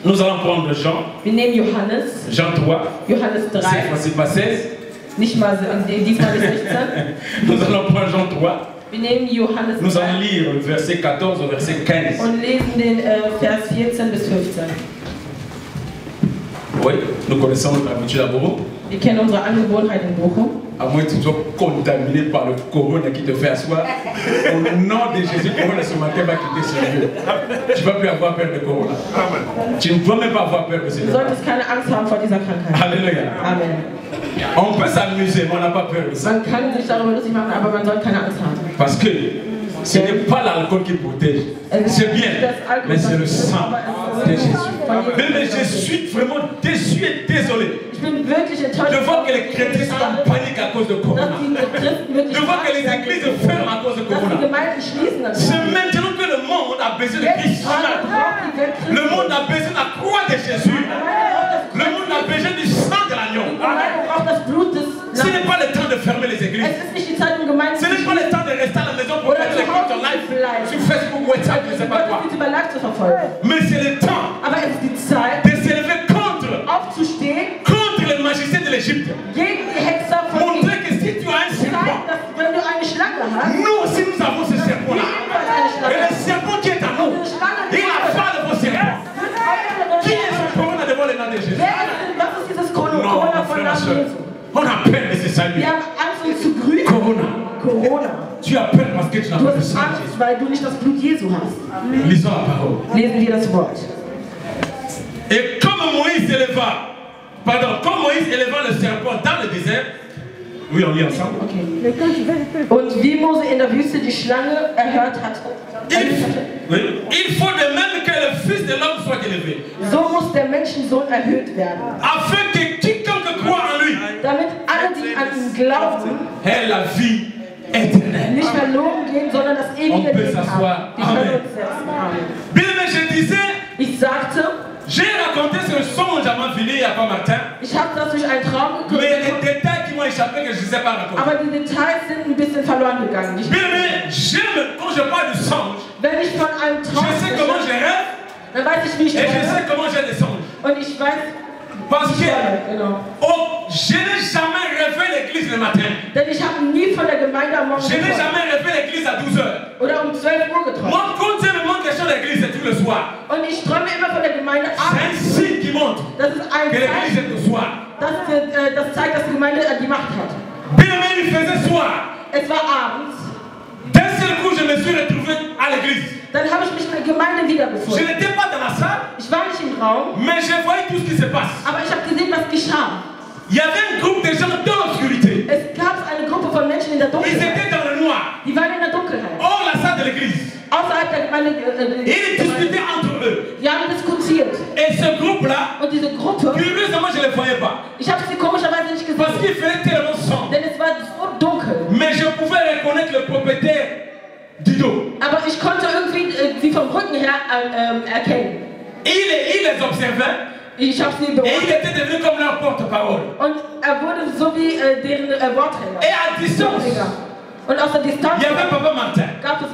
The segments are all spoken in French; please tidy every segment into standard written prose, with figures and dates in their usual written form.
Nous allons prendre Jean. Wir nehmen Johannes. Jean 3. Johannes 3. Cette fois-ci pas 16. Nicht mal, diesmal nicht 16. Nous allons prendre Jean 3. Wir nehmen Johannes 3. Nous allons lire le verset 14 au verset 15. Und lesen den Vers 14 bis 15. Oui, nous connaissons notre habitude à Bochum. Wir kennen unsere Angewohnheit in Bochum. À moins que tu sois contaminé par le corona qui te fait asseoir, au nom de Jésus, corona ce matin va quitter ce lieu. Tu ne vas plus avoir peur de corona. Tu ne dois même pas avoir peur de ce lieu. Du solltest keine Angst haben vor dieser Krankheit. Alléluia. Amen. On peut s'amuser, mais on n'a pas peur de ça. Man kann sich darüber lustig machen, aber man soll keine Angst haben. Parce que ce n'est pas l'alcool qui protège. C'est bien, mais c'est le sang de Jésus. Mais je suis vraiment déçu et désolé. Je vois que les chrétiens sont en panique à cause de Corona. Je vois que les églises ferment à cause de Corona. C'est maintenant que le monde a besoin de Christ. Le monde a besoin de la croix de Jésus. Le monde a besoin du sang de l'agneau. Ce n'est pas le temps de fermer les églises. Ce n'est pas le temps de rester à la maison pour mettre les cultes en live sur Facebook, WhatsApp, je ne sais pas quoi. Mais c'est le temps de s'élever contre les magiciens de l'Égypte. Montrer que si tu as un serpent, nous aussi nous avons ce serpent-là. Et le serpent qui est à nous, il avale vos serpents. Qui est ce corona devant les mains de Jésus? Non, frère et soeur, on a peur de se saluer. Corona. Tu as peur parce que tu n'as pas le sang de Jésus. Weil du nicht das Blut Jesu hast. Lisons la parole. Lesen wir das Wort. Et comme Moïse éleva le serpent dans le désert, oui, on lit ensemble. Okay. Und wie Mose in der Wüste die Schlange erhört hat, il faut de même que le Fils de l'homme soit élevé. So muss der Menschensohn erhöht werden. Afin que quiconque croit en lui, damit alle, die an ihn glauben, ait la vie éternelle. Nicht verloren gehen, sondern das ewige Leben haben. Die können uns setzen. Amen. Bien, mais je disais, ich sagte, j'ai raconté ce songe à ma fille il y a pas matin. Ich habe das durch einen Traum geguckt. Mais les détails qui m'ont échappé que je ne sais pas raconter. Aber die Details sind ein bisschen verloren gegangen. Bien, mais j'aime quand je parle du songe. Wenn ich von einem Traum je sais comment je rêve. Dann weiß ich, wie ich et je sais comment j'ai des songes. Und ich weiß, parce que je n'ai jamais rêvé l'église le matin. Denn ich habe nie von der Gemeinde am Morgen je n'ai jamais rêvé l'église à 12 heures. Oder 12 Uhr geträumt. Moi, quand je me montre question de l'église, c'est tout le soir. Und ich träume immer von der Gemeinde abends. C'est un signe qui montre que l'église est au soir. Das zeigt, dass die Gemeinde die Macht hat. Bien, mais il faisait soir. Es war abends. D'un seul coup, je me suis retrouvé à l'église. Dann habe ich mich in der Gemeinde wiedergefunden. Je n'étais pas dans la salle. Ich war nicht im Raum. Mais je voyais tout ce qui se passe. Aber ich habe gesehen, was geschah. Il y avait un groupe de gens dans l'obscurité. Es gab eine Gruppe von Menschen in der Dunkelheit. Ils étaient dans le noir. Die waren in der Dunkelheit. Hors la salle de l'église. Außerhalb der Gemeinde. Ils discutaient entre eux. Die haben diskutiert. Et ce groupe-là, und diese Gruppe, curieusement, je ne les voyais pas. Ich habe sie komischerweise nicht gesehen. Parce qu'il faisait tellement sombre. Denn es war so dunkel. Mais je pouvais reconnaître le propriétaire du dos. Aber ich konnte irgendwie sie vom Rücken her erkennen. Il les observait. Ich habe sie beobachtet. Et il était devenu comme leur porte-parole. Und wurde so wie deren Wortträger. Et à distance. Und aus der Distanz il y avait Papa Martin.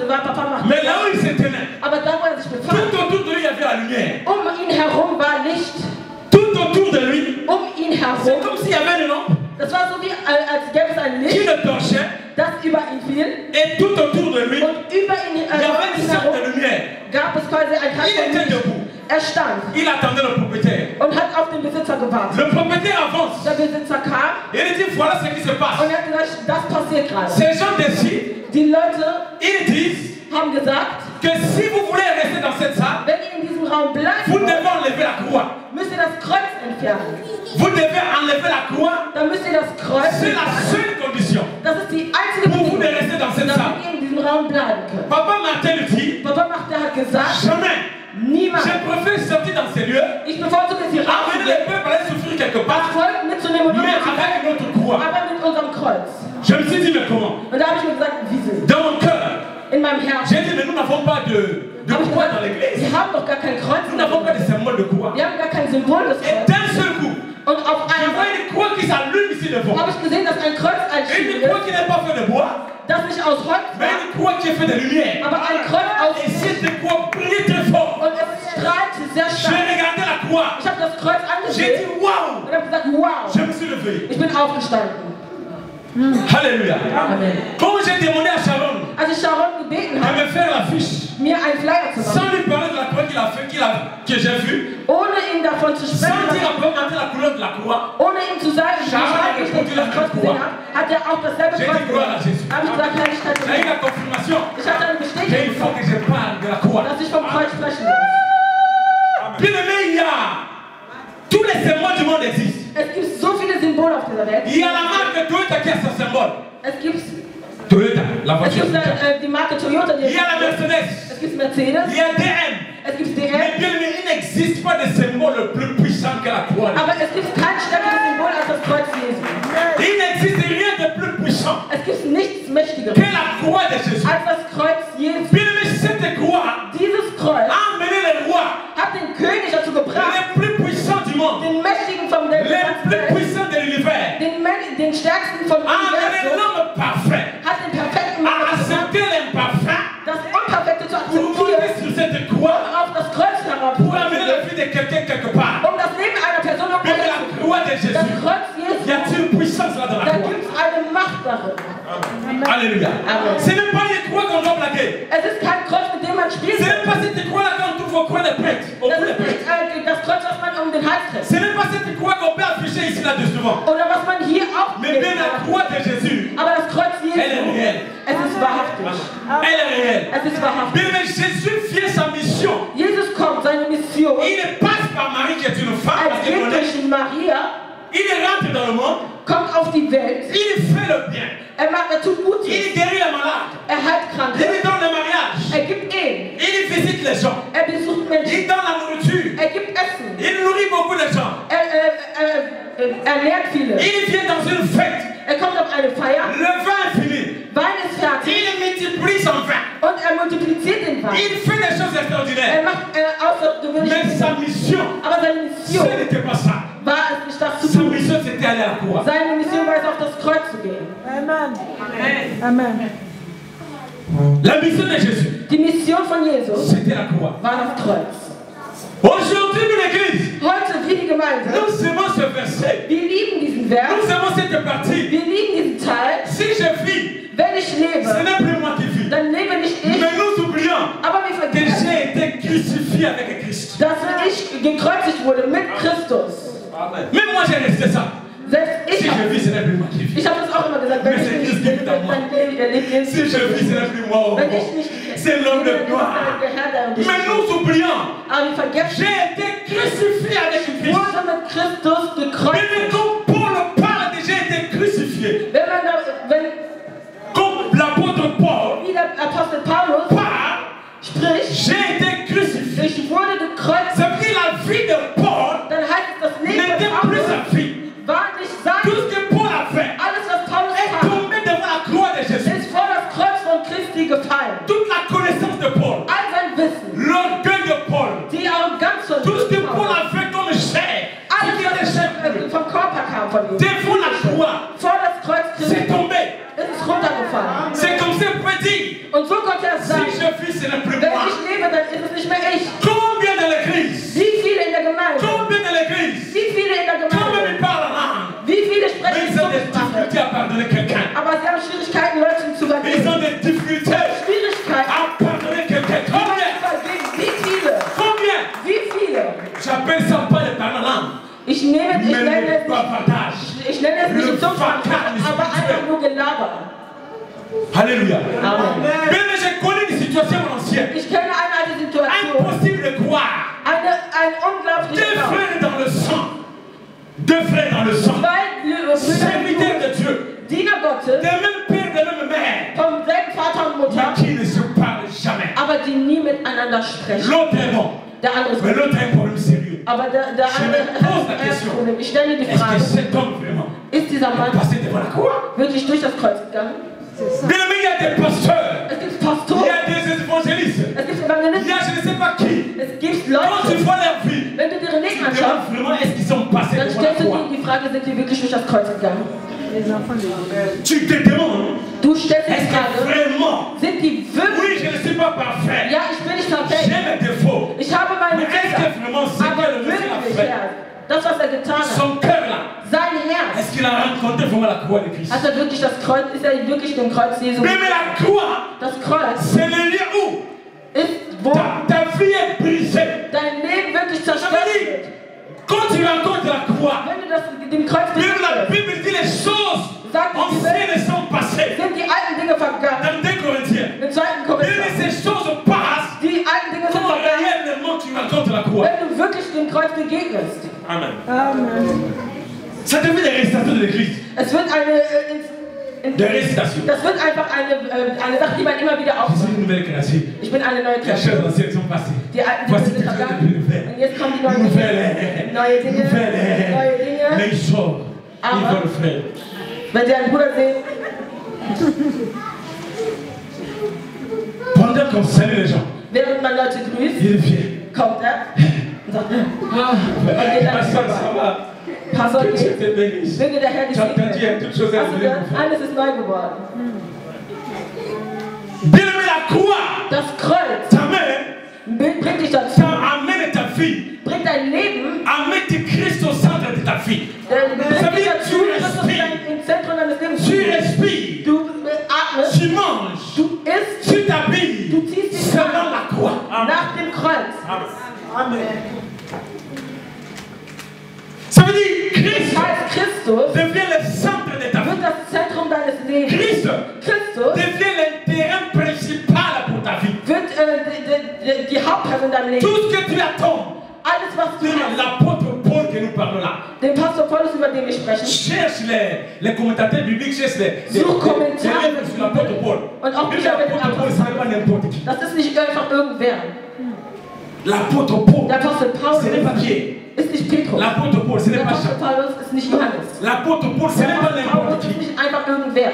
war Papa Martin. Mais là où il se tenait, aber da, wo sich befand, tout autour de lui, il y avait la lumière. Ihn herum war Licht. Tout autour de lui, ihn herum. C'est comme s'il y avait une lampe. Das war so wie als gäbe es ein Licht. Qui le torchait. Das über ihn fiel. Et tout autour de lui, und über ihn il y avait une sorte de lumière. Gab es quasi ein Il était debout. Stand. Il attendait le propriétaire. Und hat auf den Besitzer gewartet. Le propriétaire avance. Der Besitzer kam. Et il dit voilà ce qui se passe. Und er hat gesagt, das passiert gerade. Ces gens décident. Die Leute ils disent haben gesagt, que si vous voulez rester dans cette salle, wenn ihr in diesem Raum bleibt, vous devez enlever la croix. Müsst ihr das Kreuz entfernen. Vous devez enlever la croix. Dann müsst ihr das Kreuz. C'est la seule condition. Das ist die einzige Bedingung, pour vous de rester dans cette salle. Damit ihr in diesem Raum bleiben könnt. Papa Martin lui dit. Papa Martin hat gesagt. Jamais. Niemand. Je préfère sortir dans ces lieux. Ich bevorzuge sie amener les peuples à souffrir quelque part. Mais avec notre croix. Aber mit unserem Kreuz. Je me suis dit mais comment? Und da habe ich mir gesagt, wieso? Dans mon cœur. In meinem Herzen. J'ai dit mais nous n'avons pas de croix dans l'église. Wir haben doch gar kein Kreuz. Nous n'avons pas de symbole de croix. Wir haben gar kein Symbol des Kreuzes. Et d'un seul coup. Und auf je vois une croix qui s'allume ici devant. Habe ich gesehen, dass ein Kreuz une croix qui n'est pas faite de bois. Das nicht aus Holz. Mais une croix qui est faite de lumière. Aber ein Kreuz aus. Et cette croix brille très fort. Und es strahlt sehr stark. J'ai regardé la croix. Ich habe das Kreuz J'ai dit angesehen waouh. und habe gesagt, wow. Je me suis levé. Ich bin aufgestanden. Alléluia. Amen. Quand j'ai demandé à Sharon Als ich Sharon gebeten de habe, me faire l'affiche, mir einen Flyer zu sans machen, lui parler de la croix qu'il a fait, que j'ai vue, ohne ihm davon zu sans sprechen, dire à commenter la couleur de la croix, ohne ihm zu sagen, wie Sharon a ich répondu das la Kreuz même gesehen croix. habe, hat er auch dasselbe J'ai Kreuz dit gloire à gesehen. Jésus. Habe ich gesagt, Herrlichkeit zu J'ai eu dir. la confirmation. Ich hatte eine Et il Bestätigung, faut que je parle de la croix. dass ich vom Kreuz sprechen muss. Bien aimé, il y a tous les symboles du monde existent. Es gibt so viele Symbole auf dieser Welt. Il y a la marque Toyota qui a son symbole. Es gibt Toyota, la voiture. die Marke Toyota, Il y a la Mercedes. es gibt Mercedes, Il y a DM. es gibt Mais DM, bien aimé, il n'existe pas de symbole plus puissant que la croix. aber es gibt kein stärkeres Symbol als das Kreuz Jesu. Il n'existe rien de plus puissant Es gibt nichts Mächtigeres que la croix de Jésus. als das Kreuz Jesu. Bien aimé, cette croix Dieses Kreuz a amené les rois, hat den König dazu gebracht, les plus puissants du monde, den Mächtigen von der les ganzen plus Welt, puissants de l'univers, den Stärksten von a amené Universum, l'homme parfait, hat den perfekten a Mann gebracht, accepté l'imparfait das Unperfekte zu pour monter akzeptieren, sur cette croix, auf das Kreuz pour amener la herab, vie de quelqu'un quelque part. um das Leben einer Person Mais umzubringen. la croix de Das Jésus, Kreuz y Jesu, a-t-il une puissance là dans la da croix? gibt es eine Macht darin. Alléluia. Amen. Ce n'est pas une croix qu'on doit plaquer. Es ist kein Kreuz, mit dem man Ce spielt. n'est pas cette croix-là qu'on trouve au coin des prêtres. Au Das cou des ist nicht prêtres. das Kreuz, was man um den Hals trägt. Ce n'est pas cette croix qu'on peut afficher ici là devant. Oder was man hier auch Mais bien la croix de Jésus, Aber das Kreuz elle est Jesu, réelle. es ist wahrhaftig. Elle est réelle. Es ist wahrhaftig. Bien, mais Jésus fait sa mission. Jesus kommt, seine Mission. Il ne passe par Marie qui est une femme. Er geht durch Maria, Il rentre dans le monde. kommt auf die Welt. Il fait le bien. Er tut Gutes. Il guérit les malades. Er heilt Il Kranke. lui donne le mariage. Er gibt Ehen. Il visite les gens. Er besucht Menschen. Il donne la nourriture. Er gibt Essen. Il nourrit beaucoup de gens. Er ernährt viele. Il vient dans une fête. Er kommt auf eine Feier. Le vin est fini. Wein ist fertig. Il multiplie son vin. Und er multipliziert den Wein. Il fait des choses Er extraordinaires. macht außergewöhnliche Mais sa Dinge. mission, Aber seine ce Mission n'était pas ça. war es nicht, das zu Sa tun. mission, c'était aller à la croix. Seine Mission war es, auf das Kreuz zu gehen. Amen. Amen. La mission de Jésus, Die Mission von Jesus c'était la croix. war das Kreuz. Aujourd'hui, nous, l'Église, Heute, wir die Gemeinde, nous aimons ce verset. wir lieben diesen Vers, Nous aimons cette partie. wir lieben diesen Teil. Si je vis, Wenn ich ce lebe, n'est plus moi qui vis. dann lebe nicht ich, Mais nous oublions aber wir que vergessen, j'ai été crucifié avec Christ. dass ich gekreuzigt wurde mit Christus. Même moi, j'ai resté ça. Selbst Si ich je vis, ce n'est plus moi qui vis. Ich habe das auch immer gesagt, wenn Mais ich c'est nicht Christ qui vit en moi. dann lebt Jesus. Si je vis, ce n'est plus moi. Wenn ich nicht C'est l'homme de gloire. der Herr, der dich Mais nous oublions, aber wir vergessen, j'ai été crucifié avec Christ. wurde mit Christus Mais gekreuzigt. comme Paul parle, j'ai été crucifié. Wenn Comme l'apôtre Paul wie der Apostel Paulus parle, spricht, j'ai été crucifié. ich wurde gekreuzigt, Ça veut dire la vie de Paul dann heißt es, das Leben n'était von plus Paulus sa vie. war nicht sein. Tout ce que Paul a fait Alles, was Paulus est tat, tombé devant la croix de Jésus. ist vor das Kreuz von Christi gefallen. Toute la connaissance de Paul, All sein Wissen, l'orgueil de Paul, die Arroganz von tout ce que Paul Paulus, a fait comme chair, alles, qui était chair, was vom Körper kam von ihm, devant la croix, vor das Kreuz c'est Christi, tombé. ist es runtergefallen. C'est comme ça qu'on peut dire, Und so konnte er si sagen, je vis, ce n'est plus wenn moi. ich lebe, dann ist es nicht mehr ich. Combien de l'église, Wie viele in der Gemeinde? combien de l'église, Wie viele in der quand même ils Gemeinde? parlent en langue, Wie viele mais sprechen ils ont des Zungensprache? difficultés à pardonner quelqu'un. Aber sie haben Schwierigkeiten, Leuten zu Ils vergeben. ont des difficultés Schwierigkeiten, à pardonner quelqu'un. Leuten Combien? zu vergeben. Wie viele? Combien? Wie viele? J'appelle ça pas le parler en langue, Ich nenne mais es le nicht, bavardage. ich nenne es nicht Zungensprache, aber einfach nur Gelaber. Alléluia. Amen. Mais je connais des situations anciennes. Ich kenne eine alte Situation, Impossible de croire. ein Deux unglaubliches Glauben. frères dans le sang. Deux frères dans le sang. Zwei Brüder, Serviteurs de Dieu. Diener Des Gottes, mêmes pères, des mêmes mères. vom selben Vater und Mutter, Mais qui ne se parlent jamais. aber die nie miteinander sprechen. L'autre est bon. Der andere ist Mais gut. l'autre a un problème sérieux. Aber der Je andere me pose la hat ein question. Problem. Ich stelle die Est-ce que Frage, cet homme vraiment ist dieser est Mann passé devant la croix? wirklich durch das Kreuz gegangen? Bien aimé, il y a des pasteurs. Es gibt Il Pastoren, y a des évangélistes. es gibt Il y Evangelisten, a je ne sais pas qui. es gibt Quand tu Leute, vois leur vie, wenn du deren Leben tu te anschaust, demandes vraiment est-ce qu'ils sont passés dann devant la stellst du croix. dir die Frage, sind die wirklich durch das Kreuz gegangen? Tu te demandes, Du stellst dir est-ce die que Frage, vraiment, sind die wirklich, oui, je ne suis pas parfait, ja, ich bin nicht j'ai perfekt, mes défauts, ich habe mais meine est-ce Fehler, que vraiment ce que aber le Messie a fait. Das, was getan hat. Son cœur là. Sein Herz. Est-ce qu'il a rencontré vraiment la croix de Christ? Wirklich das Kreuz, ist wirklich dem Kreuz Jesu? Mais la croix, das Kreuz, c'est le lieu où ta vie est brisée. Dein Leben wirklich zerstört wird. Quand tu rencontres la croix, Wenn du das dem Kreuz la Bible dit les choses anciennes sont passées. Sind die alten Dinge vergangen? Dans 2 Corinthiens. Im 2. Korinther. Ces choses passent. Die alten Dinge sind vergangen. Réellement tu rencontres la croix. Wenn du wirklich dem Kreuz begegnest. Amen. Amen. Ça devient les récitations de l'église. Es wird eine Das wird einfach eine Sache, die man immer wieder aufmacht. Ich bin eine neue Kirche. Die alten Dinge sind vergangen. Und jetzt kommen die neuen Dinge. Neue Dinge. Aber wenn Sie einen Bruder sehen, während man Leute grüßt, kommt er und sagt, und geht an die vorbei. Pastor, möge der Herr dich segnen. Hast du gehört? Alles ist neu geworden. Das Kreuz bringt dich dazu. Bringt dein Leben. Bringt dich dazu, Christus im Zentrum deines Lebens. Du atmest. Du isst. Du ziehst dich nach dem Kreuz. Amen. Ça veut dire Christ Christus devient le centre de ta vie. Wird das Zentrum deines Lebens. Christus devient le terrain principal pour ta vie. Wird die Hauptperson deinem Leben. Tout ce que tu attends. Alles, was du hast. L'apôtre Paul que nous parlons là. Den Pastor Paulus, über den wir sprechen. Cherche les commentateurs bibliques, cherche les Kommentare sur l'apôtre Paul. Und auch Bücher mit dem Apostel. Das ist nicht einfach irgendwer. L'apôtre Paul. Der Apostel Paulus. C'est pas Pierre. Ist nicht Petrus. L'apôtre Paul, ce n'est pas Jacques. Paulus ist nicht Johannes. L'apôtre Paul, ce n'est pas n'importe qui. Ist nicht einfach irgendwer.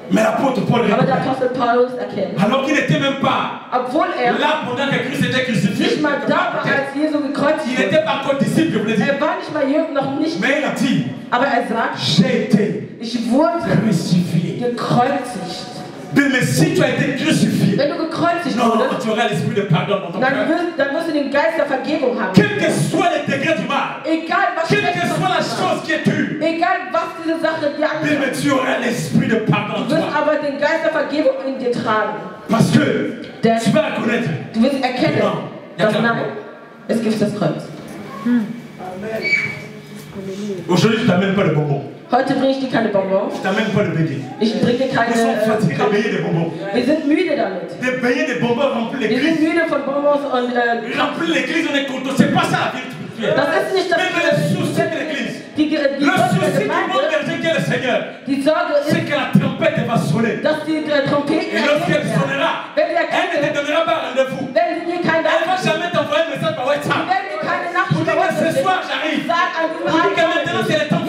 Mais l'apôtre Paul Aber der Apostel Paulus erkennt. Alors qu'il n'était même pas Obwohl là pendant que Christ était crucifié. Nicht mal da war, als Jesu gekreuzigt wurde. Il n'était pas encore disciple, je voulais dire. Er war nicht mal Jünger, noch nicht. Mais il a dit. Aber er sagt, j'ai été ich wurde crucifié. Gekreuzigt. Mais si tu as été crucifié, wenn du gekreuzigt wurdest, tu auras l'esprit de pardon dans ton cœur. Dann wirst du den Geist der Vergebung haben. Quel que soit le degré du mal, egal was quelle que soit la chose qui est dure, egal was diese Sache dir angeht, mais tu auras l'esprit de pardon. Du wirst aber den Geist der Vergebung in dir tragen. Parce que tu vas reconnaître. Du wirst erkennen, dass nein, es gibt das Kreuz. Aujourd'hui, je t'amène pas le bonbon. Heute bringe ich dir keine Bonbons. Je t'amène pas le bélier. Ich bringe dir keine bonbons. Wir sind müde damit. Des beignets de bonbons remplis l'église. Wir sind müde von Bonbons und remplir l'église, on est content. C'est pas ça la vie spirituelle. Das ist nicht das. Même le souci de l'église. Le souci du bon berger qui est le Seigneur. Die Sorge ist, c'est que la trompette va sonner. Dass die Trompete. Et lorsqu'elle sonnera, elle ne te donnera pas rendez-vous. Elle va jamais t'envoyer un message par WhatsApp. Pour dire que ce soir j'arrive. Pour dire que maintenant c'est le temps.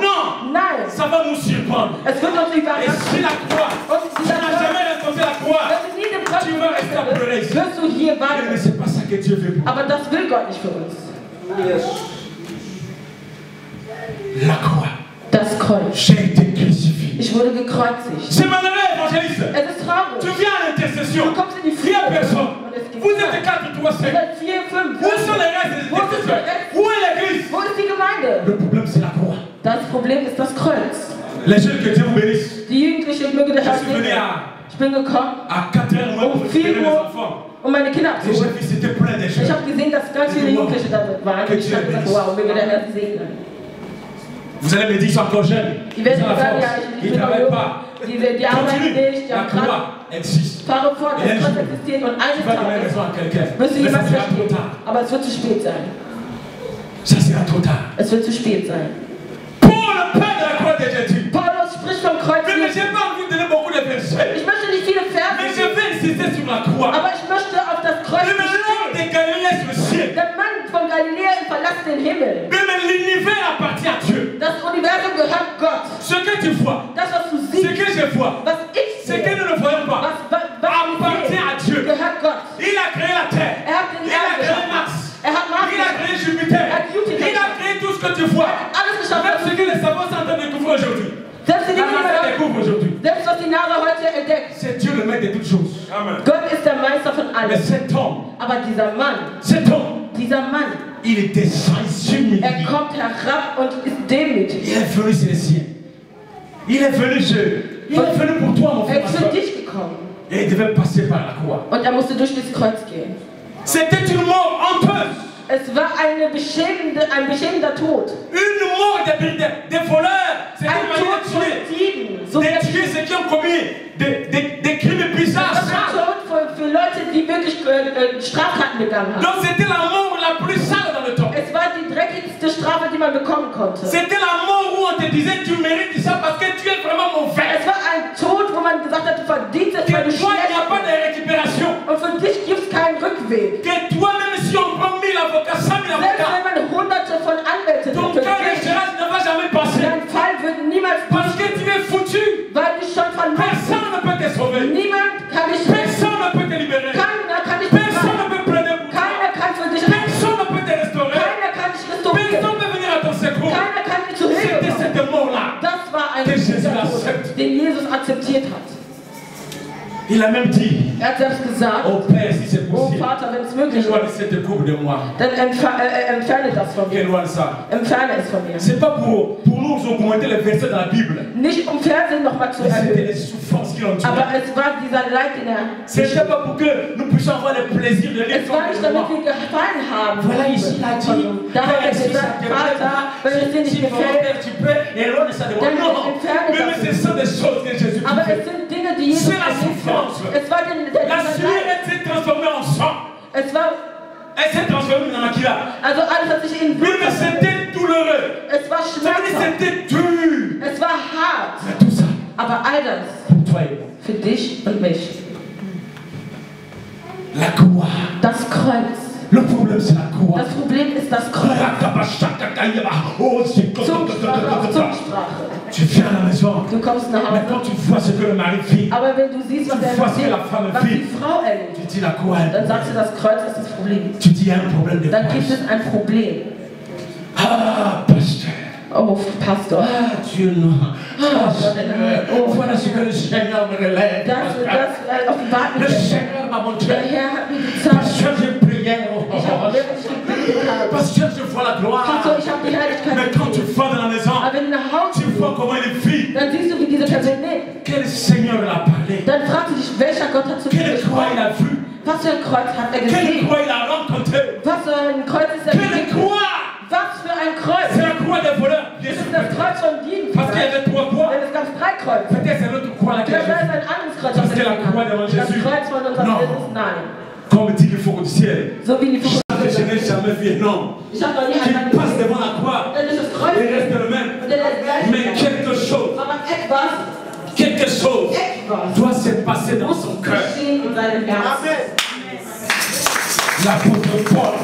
Non, ça va nous surprendre. Et si la croix, tu n'as jamais rencontré la croix, tu vas rester à pleurer ici. Mais c'est pas ça que Dieu veut pour nous. Aber das will Gott nicht für uns. La croix. Das Kreuz. J'ai été crucifié. Ich wurde gekreuzigt. C'est malheureux, évangéliste. Es ist traurig. Tu viens à l'intercession. Il y a personne. Vous êtes 4, 3, 5. Où sont les restes des intercesseurs? Où est l'église? Wo ist die Gemeinde? Le problème c'est la croix. Das Problem ist das Kreuz. Les jeunes, que Dieu vous bénisse. Die Jugendlichen möge der Herr segnen. Ich bin gekommen. À 4 heures, um 4 Uhr, um meine Kinder abzuholen. Ich habe gesehen, dass ganz viele Jugendliche da waren. Und ich habe gesagt, wow, möge der Herr sie segnen. Vous allez me dire, ils sont encore jeunes. Ils werden sagen, ja, ich bin noch jung. Die arbeiten nicht, die haben existe. Fahre fort, das Kreuz existiert und eines Tages wirst du jemand verstehen. Aber es wird zu spät sein. Es wird zu spät sein. Paulus spricht vom Kreuz. Ich möchte nicht viele Verse, aber ich möchte auf das Kreuz bestehen. Der Mann von Galiläa verlässt den Himmel. Das Universum gehört Gott. Das, was du siehst, was ich sehe, gehört Gott. Er hat den Erde geschaffen. Er hat Mars, il a créé Jupiter, er hat Jupiter, il a créé tout ce que tu vois. Alles geschaffen. Même ce que les savants sont en train de découvrir aujourd'hui. Selbst was die NASA heute entdeckt. C'est Dieu le maître de toutes choses. Amen. Gott ist der Meister von allem. Mais cet homme, aber dieser Mann, cet homme, dieser Mann, il descend, il s'humilie. kommt herab und ist demütig. Il est venu sur les siens. Il est venu pour toi, mon frère. Ist für dich gekommen. Et il devait passer par la croix. Und musste durch das Kreuz gehen. C'était une mort honteuse. Es war ein beschämender Tod. Une mort des voleurs. C'était une manière de tuer. De tuer ceux qui ont commis des crimes bizarres. Für Leute, die wirklich Straftaten begangen haben. Donc c'était la mort la plus sale dans le temps. Es war die dreckigste Strafe, die man bekommen konnte. C'était la mort où on te disait tu mérites ça parce que tu es vraiment mauvais. Es war ein Tod, wo man gesagt hat, du verdienst es, weil du toi, il n'y a pas de récupération. Und für dich gibt es keinen Rückweg. Que toi, même si on prend 1000 avocats, 100 000 avocats, selbst wenn man hunderte von Anwälten ton cas ne va jamais passer. Dein Fall wird niemals passieren. Parce que tu es foutu. Weil du schon verloren. Personne ne peut te sauver. Niemand kann dich Personne ne peut te libérer. Keiner kann dich Personne ne peut plaider pour toi. Keiner kann für dich Personne ne peut te restaurer. Keiner kann dich restaurieren. Personne ne peut venir à ton secours. Keiner kann dich zu Hilfe kommen. C'était cette mort-là. Das war ein Tod, den Jesus akzeptiert hat. Il a même dit, hat selbst gesagt, oh Père, si c'est possible, Vater, wenn es möglich ist, dann entferne das von mir. Entferne es von mir. C'est pas pour nous augmenter les versets dans la Bible. Nicht Fernsehen nochmal zu erhöhen. Aber es war dieser Leid, den C'était pas pour que nous puissions avoir le plaisir de lire. Es war nicht, damit wir gefallen haben. Voilà, ici, il a dit, da hat er gesagt, Vater, wenn es dir nicht gefällt, dann entferne das. Aber es sind Dinge, die Jesus erlebt hat. Es war la sueur s'est transformée en sang. Es war, elle s'est transformée en maquillage. Also alles hat sich in Blut. Mais c'était douloureux. Es war schmerzhaft. C'était dur. Es war hart. Mais tout ça. Aber all das pour toi et moi. Für dich und mich. La croix. Das Kreuz. Le problème c'est la croix. Das Problem ist das Kreuz. Zungsprache. Tu viens à la maison. Du kommst nach Hause. Mais quand tu vois ce que le mari vit, aber wenn du siehst, was die Frau erlebt, tu dis la croix. Dann sagst du, das Kreuz ist das Problem. Tu dis un problème de Dann gibt es ein Problem. Ah, pasteur. Oh, Pastor. Ah, Dieu non. Ah, oh, voilà ce que le Seigneur me relève. Le Seigneur m'a montré. Der Herr hat mir gezeigt. Pasteur, j'ai prié. Pasteur, je vois la gloire. Pastor, ich habe die Herrlichkeit. Mais quand tu vas dans la maison, aber wenn du nach Hause tu vois comment il vit. Dann siehst du, wie diese Person lebt. Quel Seigneur l'a parlé. Dann fragst du dich, welcher Gott hat zu dir gesprochen. Quelle croix il a vu. Was für ein Kreuz hat er gesehen? Quelle croix il a rencontré. Was für ein Kreuz ist er Quelle croix. Was für ein Kreuz. C'est la croix des voleurs. Das ist das Kreuz von Dieben. Parce qu'il y avait trois croix. Denn es gab drei Kreuze. Peut-être c'est l'autre croix laquelle Vielleicht ist ein anderes Kreuz. Parce que la croix devant Jésus. Das Kreuz von unserem Jesus. Nein. Comme dit le four du ciel. So wie die Vogel. Je n'ai jamais vu un homme qui passe devant la croix et reste le même. Mais quelque chose doit se passer dans son cœur. L'apôtre Paul,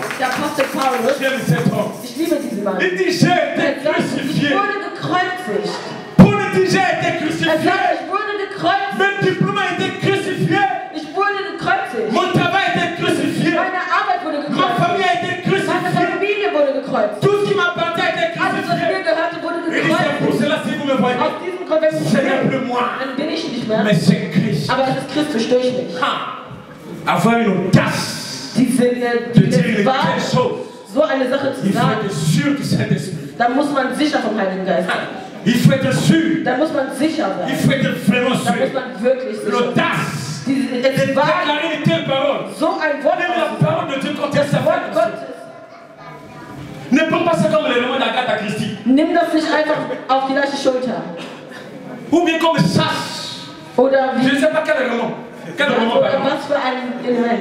j'aime cet homme. Il dit, j'ai été crucifié. Paul dit, j'ai été crucifié. Mon diplôme a été crucifié. Mon travail a été crucifié. Ma famille a été crucifiée. Tout ce qui m'appartient a été crucifié. Et c'est pour cela, si vous me voyez, ce n'est plus moi, mais c'est Christ. Avoir une audace de dire une telle chose, so eine Sache zu il faut sagen, être sûr du Saint-Esprit. Dann muss man sicher vom Heiligen Geist sein. Il faut être sûr. Dann muss man sicher sein. Il faut être vraiment sûr. Dann muss man wirklich sicher sein. L'audace de déclarer une telle parole. So ein Wort. Même la parole de Dieu quand elle Das Wort Gottes. Ne prends pas ça comme l'élément d'Agatha Christie. Nimm das nicht einfach auf die leichte Schulter. Ou bien comme sas. Oder wie. Je ne sais pas quel élément. Quel élément Oder was für ein Element.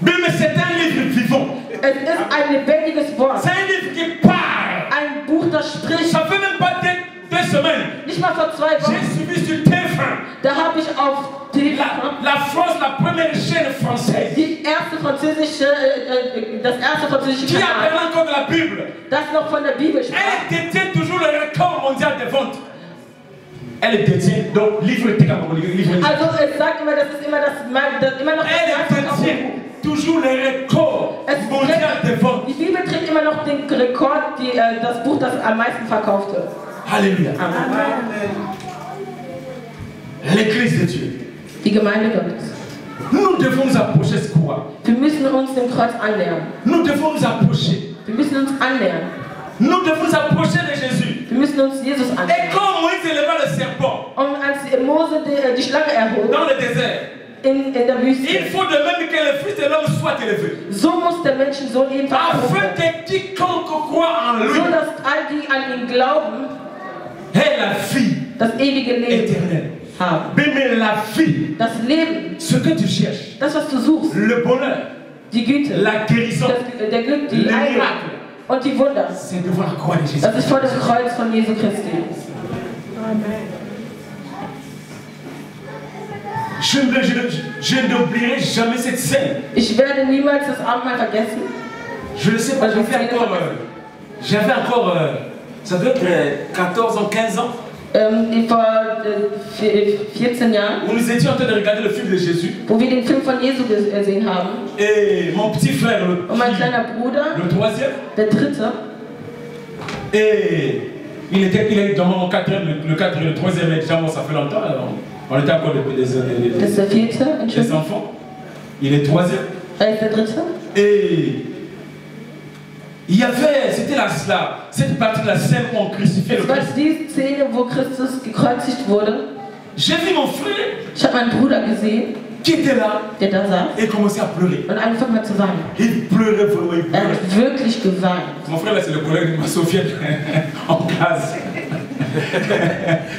Mais c'est un livre vivant. Es ist ein lebendiges Wort. C'est un livre qui parle. Ein Buch, das spricht. Ça fait même pas deux semaines. Nicht mal vor 2 Wochen. J'ai suivi sur TF1. Da habe ich auf la France, la première chaîne française. Die erste französische, das erste französische Qui a parlé encore de la Bible. Das noch von der Bibel spricht. Elle détient toujours le record mondial des ventes. Elle détient donc livre livre. Also es sagt immer, das ist immer das immer noch. Elle détient toujours le record mondial des ventes. Die Bibel trägt immer noch den Rekord, das Buch, das am meisten verkauft wird. Halleluja. Amen. L'église de Dieu. Die Gemeinde Gottes. Nous devons nous approcher ce croix. Wir müssen uns dem Kreuz annähern. Nous devons nous approcher. Wir müssen uns annähern. Nous devons nous approcher de Jésus. Wir müssen uns Jesus annähern. Et quand Moïse éleva le serpent Und als Mose die Schlange erhob, dans le désert, in der Wüste, il faut de même que le Fils de l'homme soit élevé. So muss der Menschensohn ebenfalls Afin que quiconque croit en lui, so dass all die an ihn glauben, ait la vie das ewige Leben éternelle. haben. Mais la vie, Das Leben, ce que tu cherches, das was du suchst, le bonheur, die Güte, la guérison, der Glück, die le Heilung miracle, und die Wunder, c'est devant la croix de Jésus. das ist vor dem Kreuz von Jesu Christi. Amen. Je n'oublierai jamais cette scène. Ich werde niemals das Abendmahl vergessen. Je ne sais pas, j'avais encore, ça doit être 14 ans, 15 ans. Vor 14 Jahren, Où nous étions en train de regarder le film de Jésus. wo wir den Film von Jesu gesehen haben. Et mon petit frère, Und mein kleiner Bruder, le troisième, der dritte, et il est dans mon quatrième, le troisième, déjà, bon, ça fait longtemps. Alors, on était encore das ist der vierte, des Entschuldigung, enfants. Il est troisième. ist der dritte. Et il y avait, c'était cette partie de la scène où on crucifiait le Das war Christ. die Szene, wo Christus gekreuzigt wurde. J'ai vu mon frère Ich habe meinen Bruder gesehen, qui était là der da saß et commençait à pleurer. und angefangen hat zu weinen. Il pleurait vraiment, il Er pleurait. hat wirklich geweint. Mon frère là, c'est le collègue de ma Sophie en classe.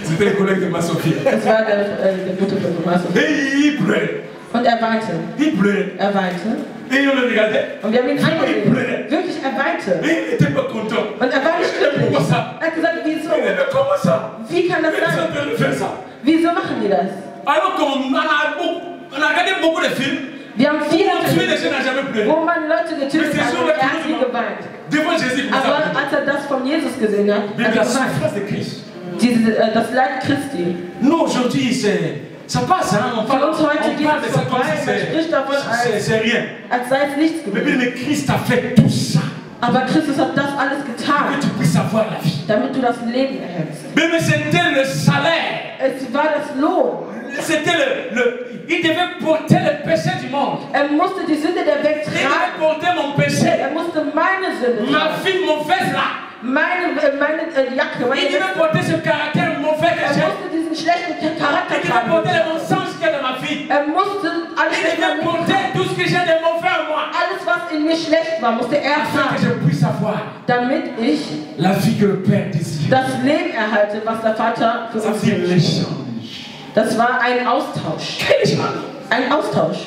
C'était le collègue de ma Sophie. Das war der gute Thomas. Et il pleurait. Und er weinte. Il pleurait. Er weinte. Et on le regardait. Und wir haben ihn angesehen. Wirklich, er weinte. Et il n'était pas content. Und er war nicht glücklich. Pourquoi ça? Er hat gesagt, wieso? Il était comment ça? Wie kann das Ils sont en sein? train de faire ça. Wieso machen die das? Alors qu'on a regardé beaucoup de films. Wir haben viele Où tuer des Filme, gens n'a jamais pleuré. wo man Leute getötet hat und er hat nie geweint. Devant Jésus, comme Aber ça. als er das von Jesus gesehen hat, Mais hat la er geweint. souffrance de Christ. Das Leid Christi. Nous aujourd'hui, ça passe, hein? On Für parle uns heute geht de es ça comme vorbei, si man spricht davon, c'est rien. als sei es nichts gewesen. Mais Christ a fait tout ça. Aber Christus hat das alles Que getan, tu puisses avoir la vie. damit du das Leben erhältst. Mais c'était le salaire. Es war das Lohn. C'était il devait porter le péché du monde. Er musste die Sünde der Welt Il devait tragen. porter mon péché. Er musste meine Sünde Ma tragen. fille, mon fils là. Meine Jacke, meine Il devait Weste. porter ce caractère mauvais que Er j'ai. musste diesen schlechten Charakter Il devait porter tragen. le mensonge qu'il y a dans ma vie. Er musste alles Il devait porter tout ce que j'ai de mauvais en moi. Alles, was in mir schlecht war, musste er Afin que je tragen, puisse avoir damit ich la vie que le Père désire. das Leben erhalte, was der Vater für Ça uns veut dire wünscht. l'échange. Das war ein Austausch. Quel échange? Ein Austausch.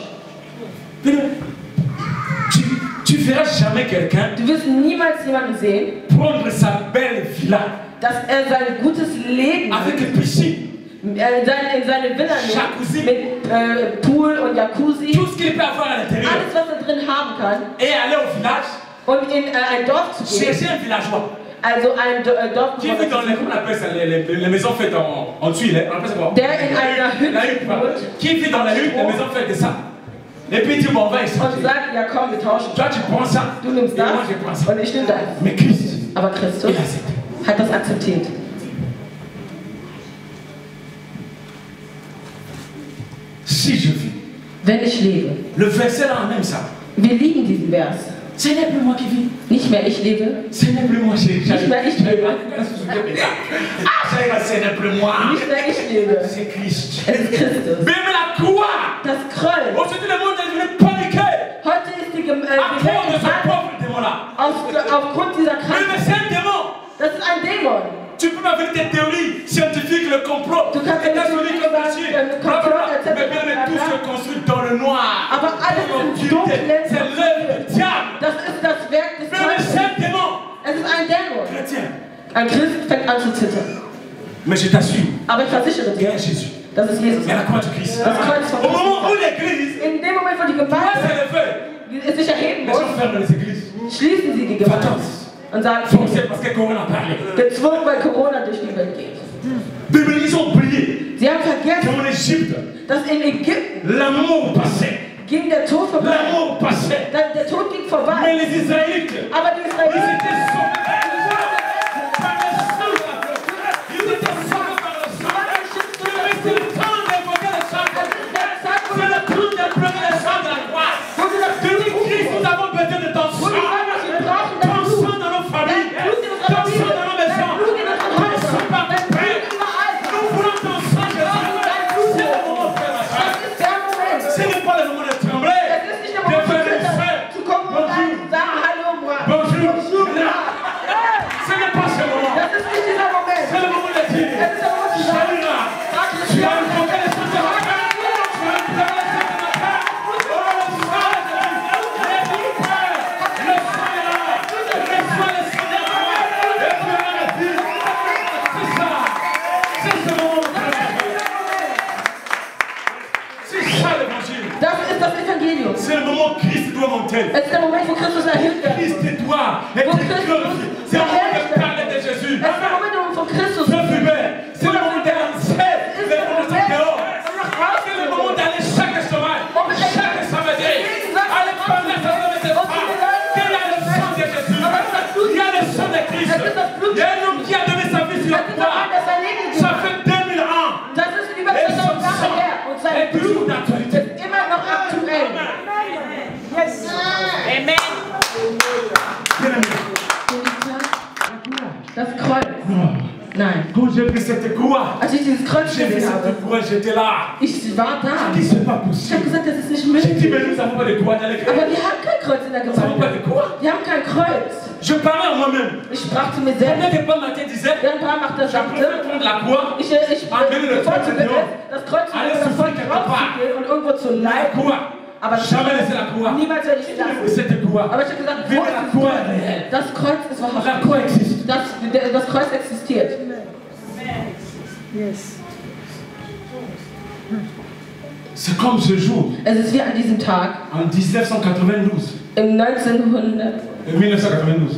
Tu verras jamais quelqu'un Du wirst niemals jemanden sehen, prendre sa belle villa dass er sein gutes Leben avec une piscine, in seine Villa Jacuzzi. nimmt, mit Pool und Jacuzzi, tout ce qu'il peut avoir à l'intérieur, alles was er drin haben kann, et aller au village, und in ein Dorf zu gehen, chercher un villageois also ein Dorf, qui vit dans les, comment on appelle ça, les maisons faites en tuiles, on appelle ça quoi? der in einer Hütte La hutte, pardon. wohnt Qui vit dans la hutte, les maisons faites de ça. Et puis tu m'en vas und échanger. sagt, ja komm, wir tauschen. Toi tu prends ça, Du nimmst et das moi je prends ça. und ich nehme das. Mais Christ, Aber Christus il accepte. hat das akzeptiert. Si je vis, Wenn ich lebe. le verset là on aime ça. Wir lieben diesen Vers. Ce n'est plus moi qui vis. Nicht mehr ich lebe, Ce n'est plus moi, nicht mehr ich lebe, Ah, ce n'est plus moi. nicht mehr ich lebe. C'est Christ. Es ist Christus. Même la croix. Das Kreuz. Aujourd'hui, le monde est devenu paniqué. Heute ist die À cause de Welt ce pauvre démon-là. aufgrund dieser Mais Krankheit. c'est un démon. Das ist ein Dämon. Tu peux m'avoir tes théories scientifiques, le complot. Du kannst États-Unis über construit. Complot, etc. Mais bien, mais tout se construit dans le noir. Aber alles im Dunklen. C'est l'œuvre du diable. Das ist das Werk des Mais Teufels. c'est un démon. Es ist ein Dämon. Chrétien. Ein Christ fängt an zu zittern. Mais je t'assure, Aber ich versichere il y dir, a Jésus. das ist Jesus. Il y a la croix de Christ. Das Kreuz von Au moment où Christus. l'église In dem Moment, wo die va Gemeinde s'élever, sich erheben les muss, gens ferment les églises. schließen sie die Gemeinde und sagen, Forcé parce que Corona a parlé. gezwungen, weil Corona durch die Welt geht. Mais ils ont oublié Sie haben vergessen, qu'en Égypte, dass in Ägypten l'amour passait. ging der Tod vorbei. L'amour passait. Der Tod ging Mais vorbei. les Israélites, Aber die ils Israeliten, étaient sauvés par le sang. Ils étaient sauvés par le sang. Mais c'est le temps d'évoquer le sang. C'est le temps de pleurer le sang de la croix. De dire, Christ, nous avons besoin de ton sang. Ton Ce n'est pas ce moment. C'est le moment de dire. Chalina, tu as invoqué l'esprit de Dieu. Tu as imploré l'esprit de Dieu. C'est le moment où Christ doit monter. C'est le moment où Christus erhöht wird. Christ doit être glorifié. C'est le moment de parler de Jésus. C'est le moment où Christus c'est le moment de lancer les mondes dehors. C'est le moment d'aller chaque semaine, chaque samedi, aller parler de sa femme. Il y a le sang de Jésus. Il y a le sang de Christ. Il y a un homme qui a donné sa vie sur la croix. Ça fait 2000 ans. Et son sang est toujours d'actualité. Amen. Das Kreuz. Nein. Quand j'ai vu cette croix, als ich dieses Kreuz gesehen habe, j'étais là. Ich war da. Je dis, c'est pas Ich possible. habe gesagt, das ist nicht J'ai dit, möglich. mais nous n'avons pas de croix dans l'église. Aber wir haben kein Kreuz in der Nous n'avons pas Gemeinde. de croix. Wir haben kein Kreuz. Je parlais à moi-même. Ich sprach zu mir Pendant selbst. que Paul Martin disait, Während Paul macht das je préfère prendre la croix, bevorzuge es, das Kreuz zu nehmen, das Volk rauszugehen und irgendwo zu la leiden. croix. Aber Jamais laisser la croix. niemals werde ich lassen. Cette croix. Aber ich habe gesagt, Mais la croix est réelle. das Kreuz ist La wahrhaftig. croix existe. Das Kreuz existiert. Yes. C'est comme ce jour, Es ist wie an diesem Tag en 1992. im 1992.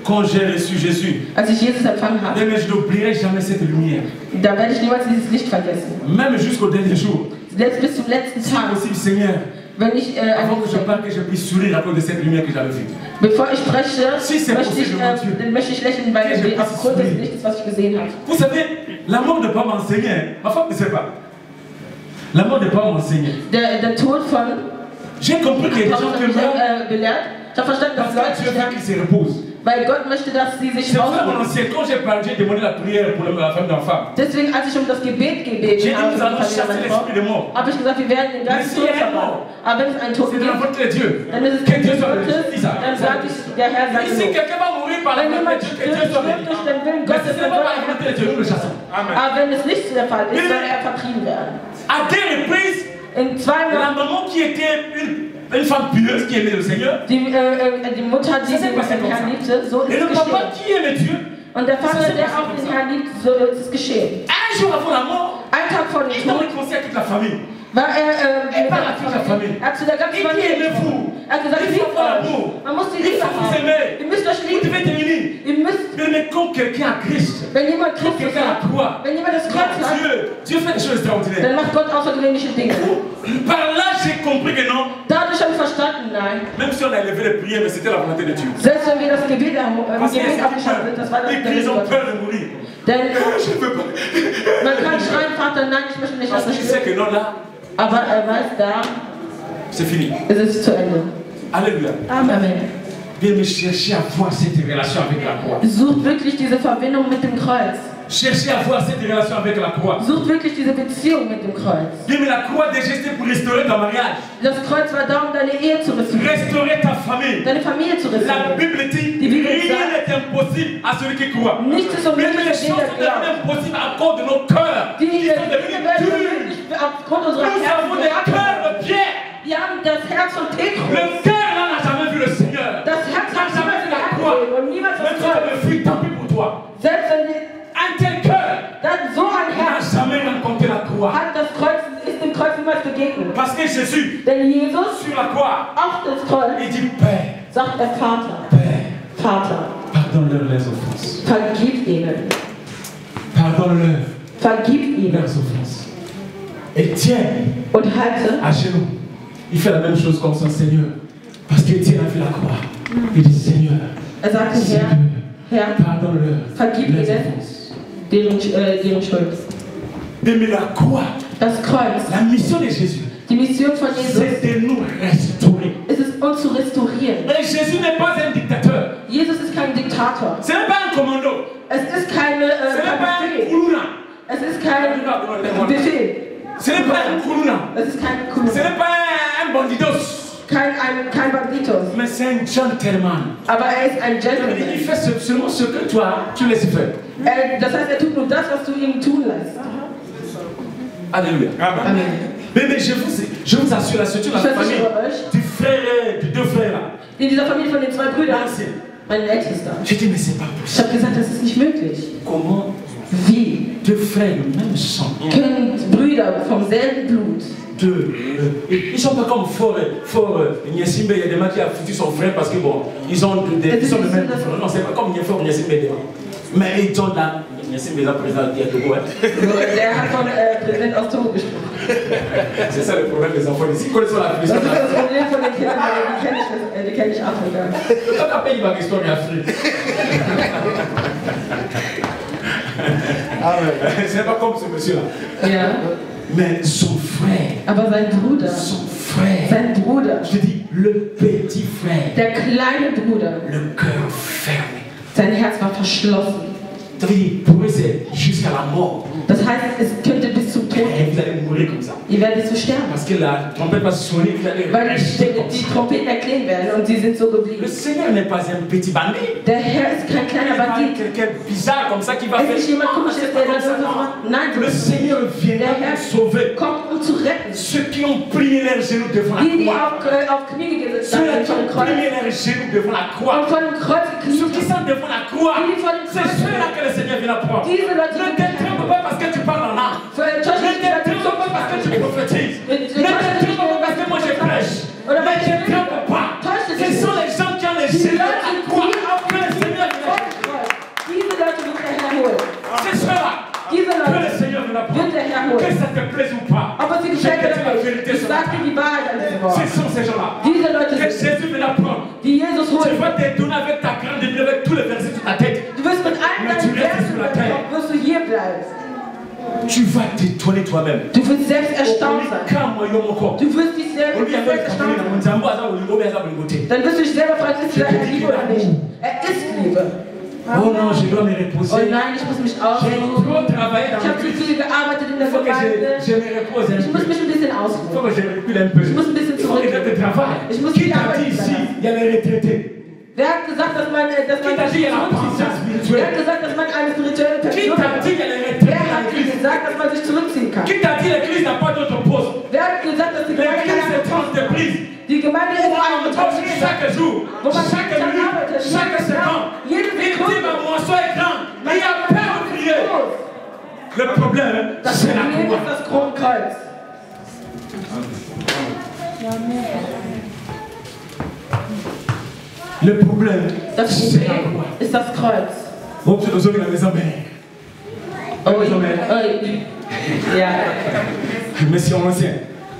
Quand j'ai reçu Jésus, Als ich Jesus empfangen habe, mais je n'oublierai jamais cette lumière. da werde ich niemals dieses Licht vergessen. Même jusqu'au dernier jour. Selbst bis zum letzten Si Tag, possible, Seigneur, wenn ich, avant que je parle, que je puisse sourire à cause de cette lumière que j'avais vue. bevor ich spreche, Si c'est possible, mon Dieu. möchte ich lächeln, weil Que je puisse aufgrund des sourire. Lichtes, was ich gesehen habe. Vous savez, la mort ne peut pas m'enseigner. Ma femme ne sait pas. La mort ne peut pas m'enseigner. Der Tod von J'ai compris qu'il y a des gens qui meurent belehrt. Ich habe verstanden, dass parce que Dieu Leute veut qu'ils se reposent. weil Gott möchte, dass sie sich C'est pour ça que mon ausruhen. ancien, quand j'ai parlé, j'ai demandé la prière pour la femme d'enfant. Deswegen, als ich das Gebet J'ai gebeten dit, habe, nous allons chasser l'esprit de mort. habe ich gesagt, wir werden den ganzen Tod verbannen. Aber wenn es einen Tod C'est de la gibt, volonté de Dieu. dann ist es Que Dieu Gottes, soit béni. Dis ça. dann sage ich, der Herr sagt Ici, so. quelqu'un va mourir par la Wenn volonté jemand de Dieu, que Dieu soit béni. stirbt durch den Willen Mais Gottes, ce dann n'est pas soll par la volonté de Dieu, nous le chassons. Amen. aber wenn es nicht der Fall ist, soll er vertrieben werden. À des reprises, In zwei la Monaten, maman qui était une femme pieuse qui aimait le Seigneur, die Mutter, die den Herrn liebte, so ist et le es papa geschehen. qui aimait Dieu, Und der Vater, der auch den Herrn liebt, so ist es geschehen. un jour avant la mort, Ein Tag vor dem ils ont Tod réconcilié toute la famille. war er Et par la toute la famille. Er hat zu der ganzen Et qui Familie aimez-vous? gesprochen. Er hat gesagt, Il liebt faut avoir euch. l'amour. Man muss die Il Liebe faut vous haben. aimer. Ihr müsst euch Vous lieben. devez être unis. Ihr müsst, Mais quand quelqu'un a Christ, wenn jemand quand Christus quelqu'un a hat, toi, wenn jemand das Kreuz hat, Dieu fait des choses extraordinaires. dann macht Gott außergewöhnliche Dinge. Par là, j'ai compris que non, Dadurch habe ich verstanden, nein. même si on a élevé les prières, mais c'était la volonté de Dieu. Selbst wenn wir das Gebet Parce qu'il y a ceux qui abgeschafft wird, das war meurent. das Les ils ont Gebet. peur de mourir. Denn Je ne peux pas. man kann schreien, Vater, nein, ich möchte nicht, Parce dass qu'il es sait stirbt. que non, là, Aber er weiß, da c'est fini. ist es zu Ende. Alléluia. Amen. Viens me chercher à voir cette relation avec la croix. Sucht wirklich diese Verbindung mit dem Kreuz. Cherchez à voir cette relation avec la croix. Sucht wirklich diese Beziehung mit dem Kreuz. Viens, mais la croix déjà c'était pour restaurer ton mariage, Das Kreuz war da, um deine Ehe zu restaurieren, restaurer ta famille. deine Familie zu La restaurieren. Bible dit Die Bibel rien sagt, n'est impossible à celui qui croit. nichts ist Mais unmöglich les für choses den, sont der glaubt. devenues impossibles à cause de nos cœurs Die qui Dinge sont devenus werden durs. unmöglich aufgrund unserer Nous avons des Herzen. cœurs de pierre. Wir haben das Herz von Petrus. Le cœur là n'a jamais vu le Seigneur. Das Herz hat niemals in der Hand gesehen und niemals das Mais tu as Kreuz. le fruit, tant pis pour toi. Selbst wenn wir Un tel cœur dann so ein n'a Herz jamais rencontré la croix. hat, das Kreuz ist dem Kreuz niemals begegnet. Parce que Jésus, Denn Jesus sur la croix, auf das Kreuz il dit Père, sagt er Vater, Père, Vater, pardonne-leur les offenses. vergib ihnen, Pardonne-leur vergib ihnen leurs offenses. Et tiens und halte. à genoux. Il fait la même chose comme son Seigneur. Parce qu'Étienne a fait la croix. Il dit Seigneur, Er sagte, Seigneur, Herr, pardonne-leur vergib leurs ihnen offenses. deren Schuld. Mais la croix, Das Kreuz, la mission de Jésus, die Mission von Jesus, c'est de nous restaurer. ist es, uns zu restaurieren. Et Jésus n'est pas un dictateur. Jesus ist kein Diktator. Ce n'est pas un commando. Es ist keine, Ce n'est pas kein un Befehl. Kuruna. Es ist kein Befehl. Ce n'est pas un Kuruna. Es ist kein Ce Kultur. n'est pas un bandidos. Kein Banditos. Mais c'est un gentleman. Aber ist ein Gentleman. Il fait seulement ce que toi, tu laisses faire. Das heißt, tut nur das, was du ihm tun lässt. Alléluia. Amen. Mais je vous assure, la structure de la famille du frère, des deux frères là. In dieser Familie von den zwei Brüdern. Mein ältester. J'ai dit, mais c'est pas possible. Ich habe gesagt, das ist nicht möglich. Comment? Wie? Deux frères du même sang. Können Brüder vom selben Blut. Ils sont pas comme fort Nyesimbe, il y a des gens qui ont foutu son frère parce que bon, ils sont de même. Non, c'est pas comme Nyesimbe. Mais ils ont là. Nyesimbe est président de Togo. Der hat von Präsident aus Togo gesprochen. C'est ça le problème des enfants ici. Connaissons la Afrique. Das ist das Problem von den Kindern, die kenne ich Afrika. Quand appelle, il va restaurer l'Afrique. C'est pas comme ce monsieur-là. Ja. Mais son frère. Aber sein Bruder. Son frère. Sein Bruder. Je te dis, le petit frère. Der kleine Bruder. Le cœur fermé. Sein Herz war verschlossen. Ça veut dire, pour eux, c'est jusqu'à la mort. Das heißt, es könnte bis zum Tod. Vous allez mourir comme ça. Ihr werdet so sterben. Parce que la trompette va sonner, vous allez Weil rester comme die ça. Trompeten erklingen werden und sie sind so geblieben. Le Seigneur n'est pas un petit bandit. Der Herr ist kein kleiner Bandit. Quelqu'un bizarre comme ça qui va Es faire. ist jemand komisches, der dann so macht. Nein, Le Seigneur vient der Herr sauver kommt, zu retten. ceux qui ont plié leurs genoux devant la Die croix. auf Knie gesetzt Ceux haben qui vor dem ont Kreuz. plié leurs genoux devant la croix. Und vor dem Kreuz gekniet Ceux qui haben. sont devant la croix. Die vor dem C'est Kreuz ceux-là que le Seigneur vient prendre. Diese Leute, Ne t'interromps pas parce que tu parles en âme. Ne t'interromps pas parce que tu prophétises. Ne t'interromps pas parce que moi je prêche. Ne t'interromps pas. Ce sont les gens qui ont les genoux à la croix que le Seigneur vient prendre. Diese Leute wird der Herr holen. C'est ceux-là Diese que le Leute Seigneur vient prendre. wird der Herr Que holen. ça te plaise ou pas. Ob es dir gefällt oder nicht, ich sag dir die Wahrheit an diesem Wort. Ce sont ces gens-là Diese que Leute sind, Jésus vient prendre. die Jesus Tu holen. vas te donner avec ta grande Bible, avec tous les versets sur ta tête. Du wirst mit allen deinen Versen wirst du hier bleiben. Tu vas t'étonner toi-même. Du wirst selbst erstaunt sein. Du wirst dich selbst erstaunt sein. Dann wirst du dich selber fragen, ist er Liebe oder nicht? Er ist Liebe. Oh non, je dois me Oh reposer. nein, ich muss mich J'ai ausruhen. trop travaillé dans Ich le habe zu Christ. viel gearbeitet in Il der faut que Gemeinde. je me repose un Ich muss peu. mich ein bisschen Il faut ausruhen. que je recule un peu. Ich muss ein bisschen Il faut que je zurückgehen. travaille. Ich muss Qui viel t'a Arbeit dit ici, machen. il y a les retraités? Wer hat gesagt, dass man Qui t'a dit il y a la pensée Wer hat spirituelle? gesagt, dass man eine spirituelle Qui Person t'a hat? dit qu'il y a les Wer retraités dans hat dir l'église? gesagt, dass man sich zurückziehen kann? Qui t'a dit l'église n'a pas d'autre poste? Wer hat gesagt, dass die Gemeinde L'église keine est entreprise. Die Gemeinde ist eine Unternehmen. Chaque jour, Wo man chaque minute, chaque seconde, jede il dit Sekunde. ma moisson est grande. Il y a peur de prier. Le problème, Das c'est la Problem croix. ist das Kronkreuz. Le problème, Das c'est la Problem croix. ist das Kreuz. Bon, tu dois la maison, mais. Oi. Ja. Mais si on ancien.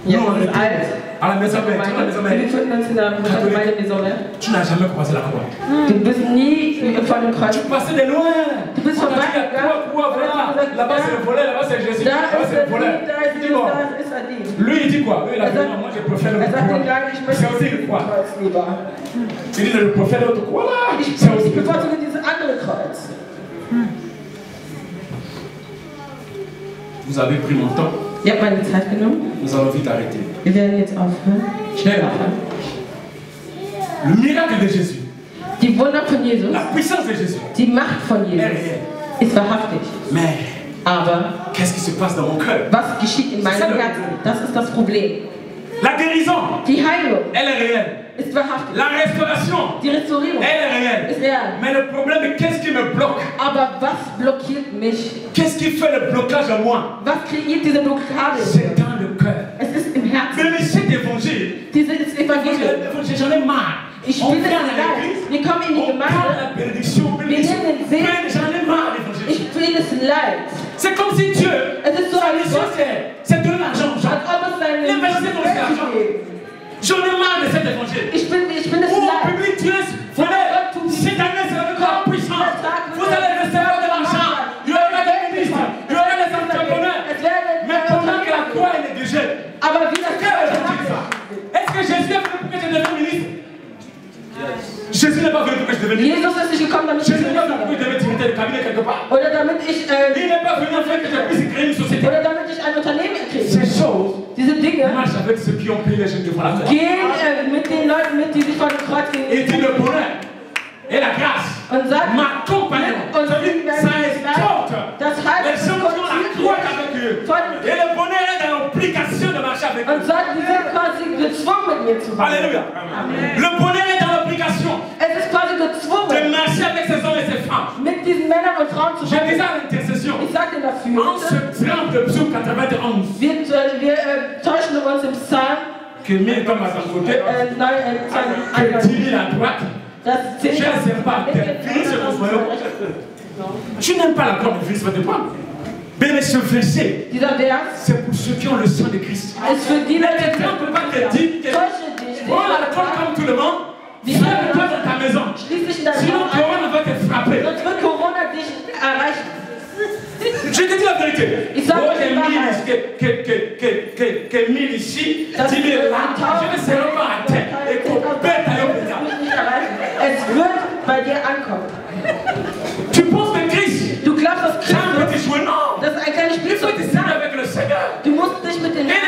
Ja, Nous, on das est ist alt. à la maison, mais Wir befinden uns in der Gemeinde Maison. tu n'as jamais commencé la croix. Du bist nie vor dem Kreuz. Tu passais de loin. Du bist On t'a vorbei dit, il y a trois croix, voilà. Là-bas, c'est le volet, là-bas, c'est Jésus. Da Là-bas, ist c'est le der volet. Dieb, da ist Dis Jesus, moi. da ist er Dieb. Lui, il dit quoi? Lui, il a dit, non, moi, je préfère le Er sagt croix. den Leuten, ich möchte C'est aussi le croix. Kreuz lieber. Il dit, le prophète de l'autre croix, là. Ich C'est aussi le croix. bevorzuge dieses andere Kreuz. Vous avez pris mon temps. Ihr habt meine Zeit genommen. Nous allons vite arrêter. Wir werden jetzt aufhören. Schnell aufhören. Le miracle de Jésus, Die Wunder von Jesus, la puissance de Jésus, die Macht von est Jesus réelle. ist wahrhaftig. Mais Aber qu'est-ce qui se passe dans mon cœur? was geschieht in meinem Herzen? Das ist das Problem. La guérison, Die Heilung elle est réelle. ist wahrhaftig. La restauration, Die Restaurierung elle est réelle. ist real. Mais le problème est qu'est-ce qui me bloque? Aber was blockiert mich? Qu'est-ce qui fait le blocage en moi? Was kreiert diese Blockade? C'est dans le cœur. Es ist im Herzen. Mais cet évangile, Dieses Evangelium. j'en ai marre. Ich On will es vient à leid. l'église, Wir kommen in die on parle Gemeinde. de la bénédiction, Wir nehmen den Segen. mais j'en ai marre l'évangile. Ich will es leid. C'est comme si Dieu, Es ist so sa ein mission Gott, c'est de l'argent aux gens. als ob es seine Les versets dans Welt l'argent. gibt. J'en ai marre de cet évangile. Ich bin es Au leid. public, Dieu, cette année, c'est avec la puissance. Vous allez recevoir de l'argent. Il y aura des ministres, il y aura des entrepreneurs. Mais pendant que la croix est négligée, Aber wie das est-ce que Jésus est venu pour que je devienne ministre? Jésus n'est pas venu pour que je devienne ministre. Jesus ist nicht gekommen, damit ich Jésus n'est pas venu pour que je devienne directeur de cabinet quelque part. oder damit ich Il n'est pas venu afin que je puisse créer une société. oder damit ich ein Unternehmen kriege. Ces choses Diese Dinge marchent avec ceux qui ont payé les jeunes devant la croix. gehen mit Et dit le bonheur et la grâce m'accompagnent. Ça escorte les gens qui ont la croix avec eux. Et le bonheur est dans l'obligation de marcher avec eux. Alléluia. Le bonheur est dans l'obligation de marcher avec ces hommes et ces femmes. J'ai déjà l'intercession. En ce trempe de psaume 91. Que 1000 comme à son côté, que 10 000 à droite. Je ne sais pas, tu n'aimes pas la croix de Christ, mais ce verset, c'est pour ceux qui ont le sang de Christ. On ne peut pas te dire que prends la croix comme tout le monde, fais le toi dans ta maison. Sinon, Corona va te frapper. Je te dis la vérité. Que 1000 ici, 10 000 là, je ne serai pas à terre et qu'on pète à l'hôpital. Tu penses que Christ, c'est un petit jouet? Non. Il faut te servir avec le Seigneur. Il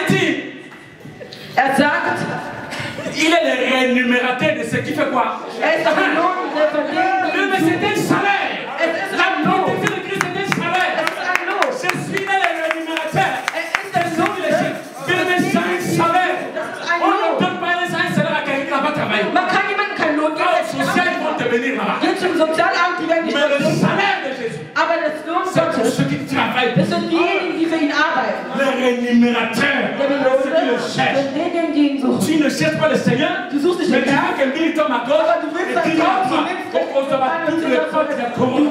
dit, il est le rémunérateur de ce qui fait quoi? Mais c'est un salaire. La protection de Christ est un salaire. Je suis le rémunérateur. Il est un salaire. On ne donne pas un salaire à quelqu'un qui n'a pas travaillé. Social vont te venir là-bas. Mais le salaire de Jésus, c'est pour ceux qui travaillent. Le rémunérateur, ceux qui le cherchent. Tu ne cherches pas le Seigneur, mais tu veux que 1000 tombe à gauche et 10 000 à droite. On se bat toutes les fautes de la couronne.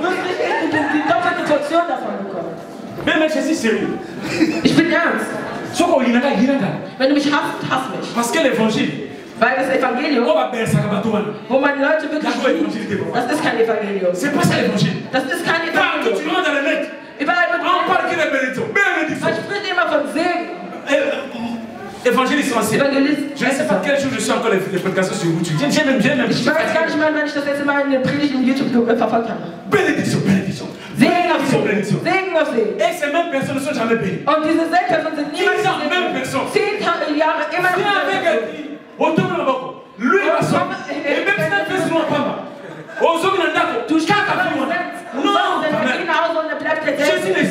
Mais je suis sérieux. Ich bin ernst. Wenn du mich hasst, hass mich. Parce que l'évangile, weil das Evangelium, wo man Leute wirklich liebt, das ist kein Evangelium. C'est pas ça l'évangile. Das ist kein Evangelium. Tu rentres dans le net. Überall on parle que de bénédiction. Man spricht immer von Segen. Évangéliste ancien. Je ne sais pas quel jour je suis encore les prédications sur YouTube. Ich weiß gar nicht mal, wann ich das letzte Mal eine Predigt im YouTube verfolgt habe. Bénédiction, bénédiction. Segen auf Segen. Segen auf Segen. Et ces mêmes personnes ne sont jamais bénies. Und diese Personen sind niemals bénies. 10 Jahre immer noch. Lui, il va sortir. Et même si tu fais souvent pas mal. Du schaffst aber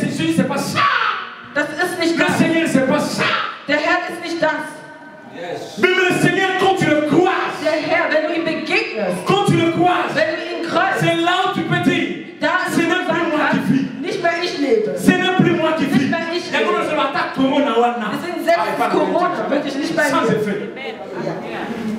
Jésus, c'est pas ça. Das ist nicht das. Le Seigneur, c'est pas ça. Der Herr ist nicht das. Mais le Seigneur, quand tu le croises, der Herr, wenn du ihm begegnest, quand tu le croises, wenn du ihn kreuzst, c'est là où tu peux dire, ce n'est plus moi qui vis. Nicht mehr ich lebe. Ce n'est plus moi qui vis. Nicht mehr ich lebe. Deswegen selbst Corona wirklich nicht bei sans mir. Effet.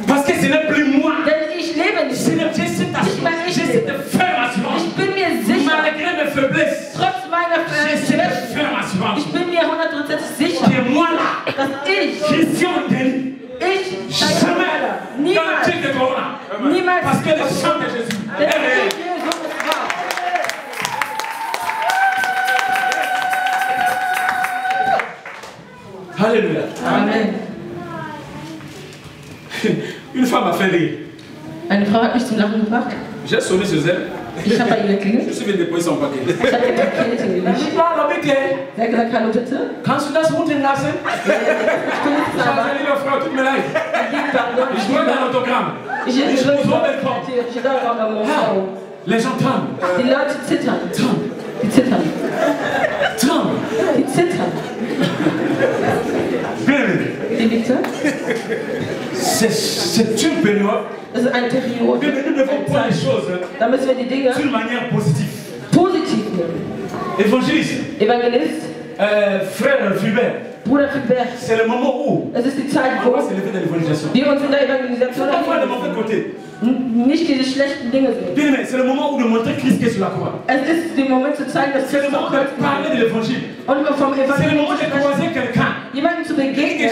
Parce que ce n'est plus moi. Denn ich lebe nicht. J'ai cette assurance, j'ai cette ferme assurance. Ich bin mir sicher. Malgré mes faiblesses, trotz meiner j'ai cette ferme assurance. Ich bin mir 100% sicher. Que moi là, dass ich Christian Denis, jamais niemals, niemals, parce que le sang de Jésus est réel. Alléluia. Amen. Une femme m'a fait rire. Eine Frau hat mich zum Lachen gebracht. J'ai sonné chez elle. Ich habe bei ihr geklingelt. Je suis venu déposer son paquet. Ich habe ihr Paket hingelegt. Ich war noch bitte. Sie hat gesagt, hallo bitte. Kannst du das unten lassen? Ich bin jetzt Ich habe eine Frau, tut mir leid. Ich dois un autogramme. Ich dois avoir mon frau. Les gens tremblent. Die Leute zittern. Die zittern. Tremblent. Die zittern. Wie liegt das? C'est une période. Das ist eine Periode. Mais nous devons prendre les choses da müssen wir die Dinge d'une manière positive. Positiv nehmen. Évangéliste. Evangelist. Frère Fulbert. Bruder Fulbert. C'est le moment où es ist die Zeit, wo wir uns in der Evangelisation nicht diese schlechten Dinge sehen. C'est le moment où de montrer Christ qui est sur la croix. Es ist der Moment zu zeigen, dass c'est le moment de parler de l'évangile. Und vom C'est le moment de croiser quelqu'un. Jemanden zu begegnen,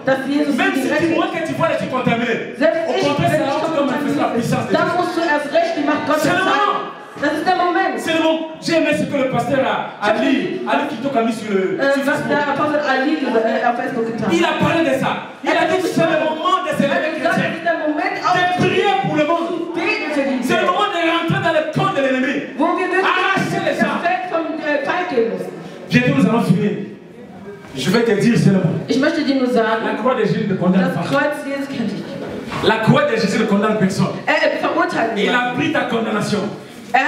dass Jesus même si tu vois que tu vois les trucs contaminés. Au contraire, c'est là où tu dois manifester la puissance de Dieu. Dann musst du erst recht die Macht Gottes zeigen. Das ist der Moment. C'est le moment. J'ai aimé ce que le pasteur Ali Kito a mis sur le Facebook. Der Apostel Ali auf Facebook getan. Il a parlé de ça. Il a dit que c'est le moment de célébrer les chrétiens. De prier pour le monde. C'est le moment de rentrer dans le camp de l'ennemi. Arracher les gens. Bientôt nous allons finir. Je vais te dire seulement. Ich möchte dir nur sagen, la croix de Jésus ne condamne pas. Das Kreuz Jesus kennt dich. La croix de Jésus ne condamne personne. Il a pris ta condamnation. Il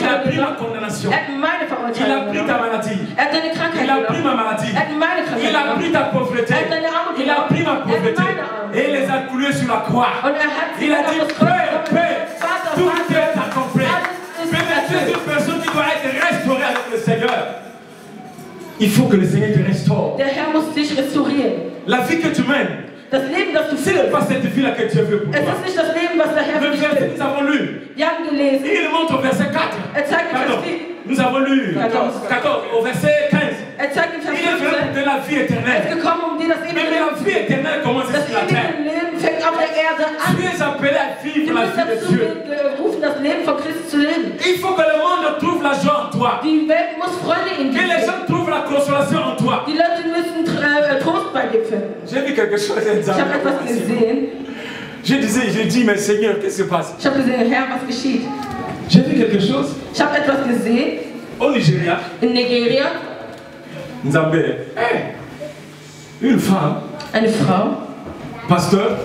a pris ma condamnation. Il a pris ta maladie. Il a pris ma maladie. Il a pris ta pauvreté. Il a pris ma pauvreté. Et il les a coulés sur la croix. Il a dit, Père, tout est accompli. Mais tu es une personne qui doit être restaurée avec le Seigneur. Il faut que le Seigneur te restaure. La vie que tu mènes, ce n'est pas cette vie-là que Dieu veut pour toi. Le verset que nous avons lu, il montre au verset 4. Pardon, nous avons lu 14, au verset 15. Il est vrai de la vie éternelle. Mais la vie éternelle commence sur la terre. Tu es appelé à vivre la vie de Dieu. Il faut que le monde trouve la joie en toi. Que les gens trouvent la consolation en toi. J'ai vu quelque chose. J'ai dit, mais Seigneur, qu'est-ce qui se passe? J'ai vu quelque chose. Au Nigeria. Nous avons une femme. Pasteur.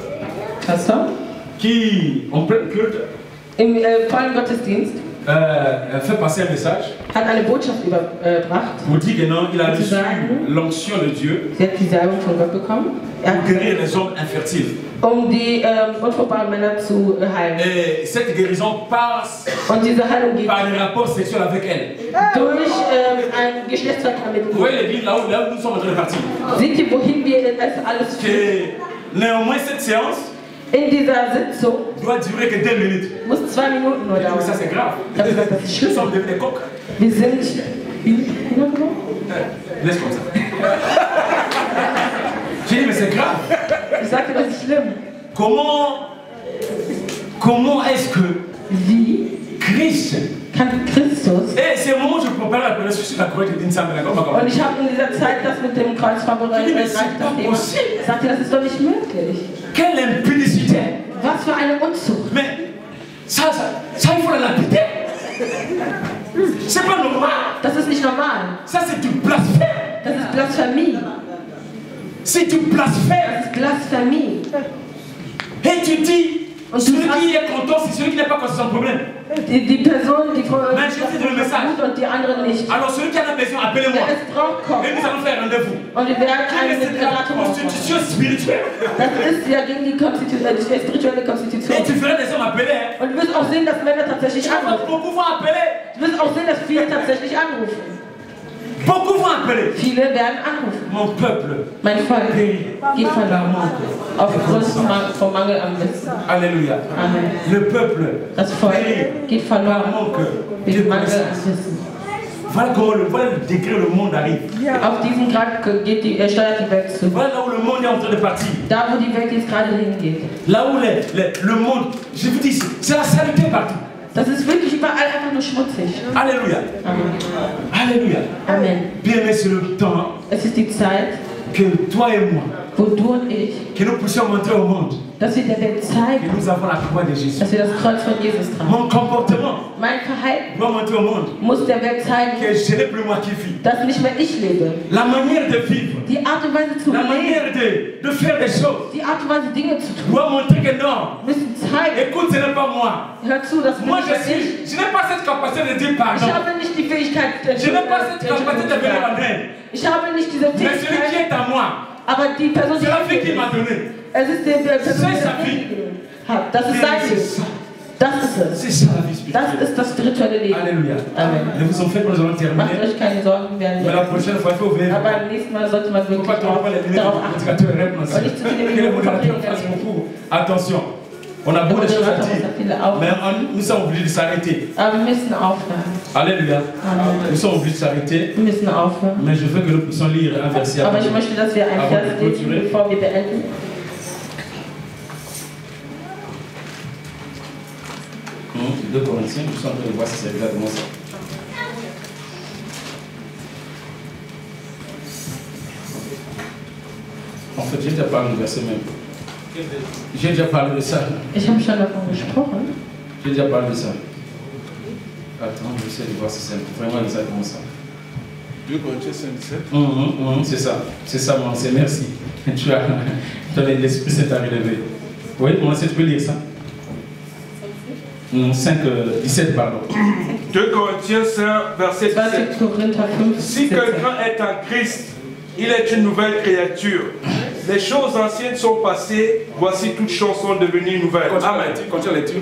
Qui, en plein culte, fait passer un message. Pour dire que non, il a reçu l'onction de Dieu pour guérir les hommes infertiles. Et cette guérison passe par les rapports sexuels avec elle. Vous voyez l'église là où nous sommes en train de partir. Néanmoins, cette séance doit durer que 2 minutes. Mais ça c'est grave. Nous sommes devenus des coqs. Laisse comme ça. J'ai dit mais c'est grave. Comment est-ce que Christ et c'est le moment où je prépare la connaissance sur la croix de Dieu. Und ich habe in dieser Zeit das mit dem Kreuz vorbereitet. Das ist doch nicht möglich. Quelle impudicité! Was für eine Unzucht! Mais ça il faut la lapider. C'est pas normal. Das ist nicht normal. Ça c'est du blasphème. Das ist Blasphemie. C'est du blasphème. Das ist Blasphemie. Et tu dis, celui qui est content, c'est celui qui n'est pas content, c'est son problème. Die Person, die gut und die anderen nicht. Alors celui qui a besoin, appelez-moi. Et nous allons faire un rendez-vous. Und wir werden eine constitution spirituelle. Das ist ja gegen die spirituelle Konstitution. Et tu feras des hommes appeler. Und du wirst auch sehen, dass Männer tatsächlich anrufen. Beaucoup vont appeler. Du wirst auch sehen, dass viele tatsächlich anrufen. Beaucoup vont appeler. Viele werden anrufen. Mon peuple. Mein Volk geht verloren. Aufgrund vom Mangel am Wissen. Alléluia. Amen. Le peuple. Das Volk geht verloren. Wegen Mangel am Wissen. Voilà le degré où le monde arrive. Auf diesen Grad steuert die Welt zu. Voilà là où le monde est en train de partir. Da wo die Welt jetzt gerade hingeht. Là où le monde, je vous dis, c'est la saleté partout. Das ist wirklich überall einfach nur schmutzig. Alléluia. Amen. Alléluia. Amen. Bien aimé, c'est le temps Es ist die Zeit, que toi et moi, wo du und ich, que nous puissions montrer au monde dass wir der Welt zeigen, que nous avons la croix de Jésus. dass wir das Kreuz von Jesus tragen. Mon comportement Mein Verhalten doit montrer au monde muss der Welt zeigen, que ce n'est plus moi qui vis. dass nicht mehr ich lebe. La manière de vivre, Die Art und Weise zu la leben, manière de faire des choses die Art und Weise Dinge zu tun, doit montrer que non. müssen zeigen. Écoute, ce n'est pas moi. Hör zu, das bin Moi, nicht ich. je n'ai pas cette capacité de dire Ich pardon. habe nicht die Fähigkeit, Je n'ai pas cette capacité de venir en aide. ich habe nicht diese Mais celui qui Fähigkeit, est à moi, aber die Person, die c'est la vie qu'il m'a donnée. es ist die Person, C'est sa vie. hat. Das ist sein Leben. Das ist es. C'est ça la vie spirituelle. Das ist das spirituelle Leben. Alléluia. Amen. Ne vous en faites pas, nous allons Macht terminer. euch keine Sorgen, werden Mais la wir. prochaine fois, il faut veiller. Aber beim nächsten Mal sollte man Il ne faut wirklich pas tomber les minutes darauf du achten. prédicateur et répondre. Und nicht zu viele Que les Minuten modérateurs verbringen. fassent beaucoup. Attention. On a beaucoup de choses à dire. Mais nous sommes obligés de s'arrêter. Aber wir müssen aufhören. Alléluia. Amen. Nous sommes obligés de s'arrêter. Wir müssen aufhören. Mais je veux que nous puissions lire un verset Aber avant. ich möchte, dass wir ein Avant Vers de clôturer. lesen, bevor wir beenden. Deux Corinthiens, je suis en train de voir si c'est exactement ça. En fait, j'ai déjà parlé du verset même. J'ai déjà parlé de ça. Ich habe schon davon gesprochen. J'ai déjà parlé de ça. Attends, j'essaie de voir si c'est vraiment exactement ça. 2 Corinthiens 5, 17. C'est ça. C'est ça, mon c'est merci. Tu as l'esprit s'est à relever. Oui, moi aussi, tu peux lire ça. 5, 17, pardon. 2 Corinthiens 5, verset 17. Si quelqu'un est en Christ, il est une nouvelle créature. Les choses anciennes sont passées, voici toutes choses sont devenues nouvelles. Amen. Continue la lecture.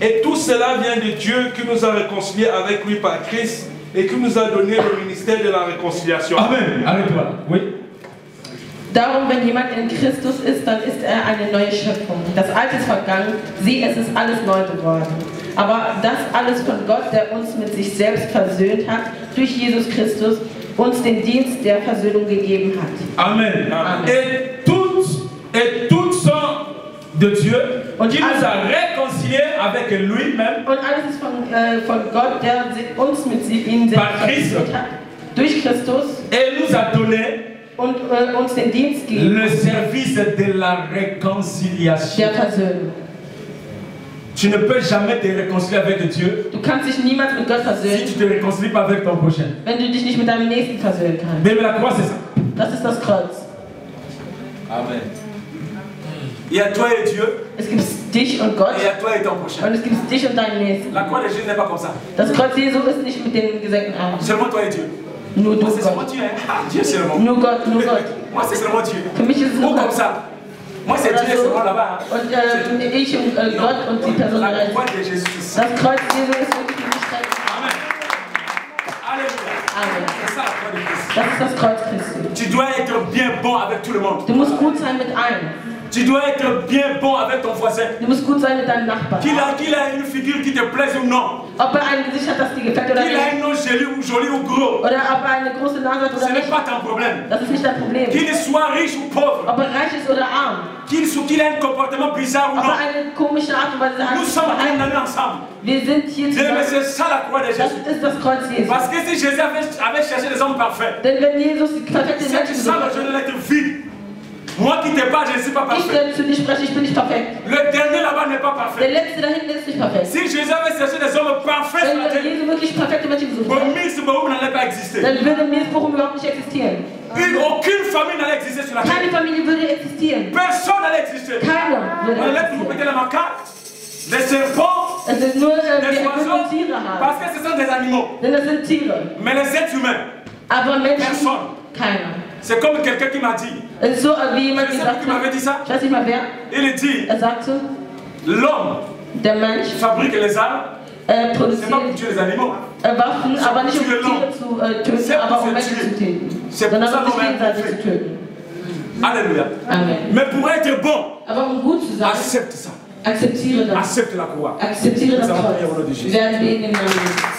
Et tout cela vient de Dieu qui nous a réconciliés avec lui par Christ et qui nous a donné le ministère de la réconciliation. Amen. Arrête-toi. Oui. Darum, wenn jemand in Christus ist, dann ist er eine neue Schöpfung. Das Alte ist vergangen, sieh, es ist alles neu geworden. Aber das alles von Gott, der uns mit sich selbst versöhnt hat, durch Jesus Christus, uns den Dienst der Versöhnung gegeben hat. Amen. Amen. Et toutes sont de Dieu, und qui nous a réconciliés avec lui-même. Und alles ist von Gott, der uns mit ihm selbst versöhnt hat. Durch Christus. Et nous a donné und uns den Dienst geben. Le service de la réconciliation. Der Versöhnung. Tu ne peux jamais te réconcilier avec Dieu. Du kannst dich niemals mit Gott versöhnen. Si tu te réconcilies pas avec ton prochain. Wenn du dich nicht mit deinem Nächsten versöhnen kannst. Mais la croix c'est ça. Das ist das Kreuz. Amen. Il y a toi et Dieu. Es gibt dich und Gott. Et il y a toi et ton prochain. Und es gibt dich und deinen Nächsten. La croix de Jésus n'est pas comme ça. Das Kreuz Jesu ist nicht mit den gesenkten Armen. Seulement toi et Dieu. Nur du, Moi, c'est seulement Dieu. Dieu seulement. Nur Gott, nur Gott. Moi c'est seulement Dieu. Für mich ist es nur Gott. Comme ça. Moi c'est Dieu seulement là-bas. Und ich und Gott und die Person. La croix de Jésus. Das Kreuz Jesu ist wirklich für mich. Amen. Alléluia. Amen. C'est ça la croix de Christ. Das ist das Kreuz Christi. Tu dois être bien bon avec tout le monde. Du musst gut sein mit allen. Tu dois être bien bon avec ton voisin. Du musst gut sein mit deinem Nachbarn. Qu'il a une figure qui te plaise ou non. Ob ein Gesicht hat, das dir gefällt oder nicht. Qu'il a un nom joli ou gros. Oder ob eine große Nase hat oder nicht. Ce n'est pas ton problème. Das ist nicht dein Problem. Qu'il soit riche ou pauvre. Ob reich ist oder arm. Qu'il ait un comportement bizarre ou non. Ob eine komische Art und Weise hat. Nous sommes condamnés ensemble. Wir sind hier zusammen. Mais c'est ça la croix de Jésus. Das ist das Kreuz Jesu. Parce que si Jésus avait cherché des hommes parfaits. Denn wenn Jesus die perfekte Menschen sucht. Je dois être vide. Moi qui t'ai pas, je ne suis pas parfait. Ich bin nicht perfekt. Le dernier là-bas n'est pas parfait. Der letzte da hinten ist nicht perfekt. Si Jésus avait cherché des hommes parfaits, wenn Jesus wirklich perfekte Menschen gesucht hätte, n'allait pas exister. Dann würde Milsbochum überhaupt nicht existieren. Aucune famille n'allait exister sur la terre. Keine Familie würde existieren. Personne n'allait exister. Keiner würde existieren. On allait trouver les macaques, les serpents, les oiseaux, parce que ce sont des animaux. Denn das sind Tiere. Mais les êtres humains, aber Menschen, personne. Keiner. C'est comme quelqu'un qui m'a dit. So wie jemand gesagt m'avait dit ça. Ich weiß nicht mal wer. Il dit. Sagte. L'homme. Der Mensch. Fabrique les armes. Produziert. C'est pas pour tuer les animaux. Waffen, aber nicht um Tiere zu töten, aber um Menschen zu töten. Sondern um sich gegenseitig zu töten. Alléluia. Amen. Mais pour être bon. Aber um gut zu sein. Accepte ça. Akzeptiere das. Accepte la croix. Akzeptiere das Kreuz. Wir werden beten im Namen Jesu.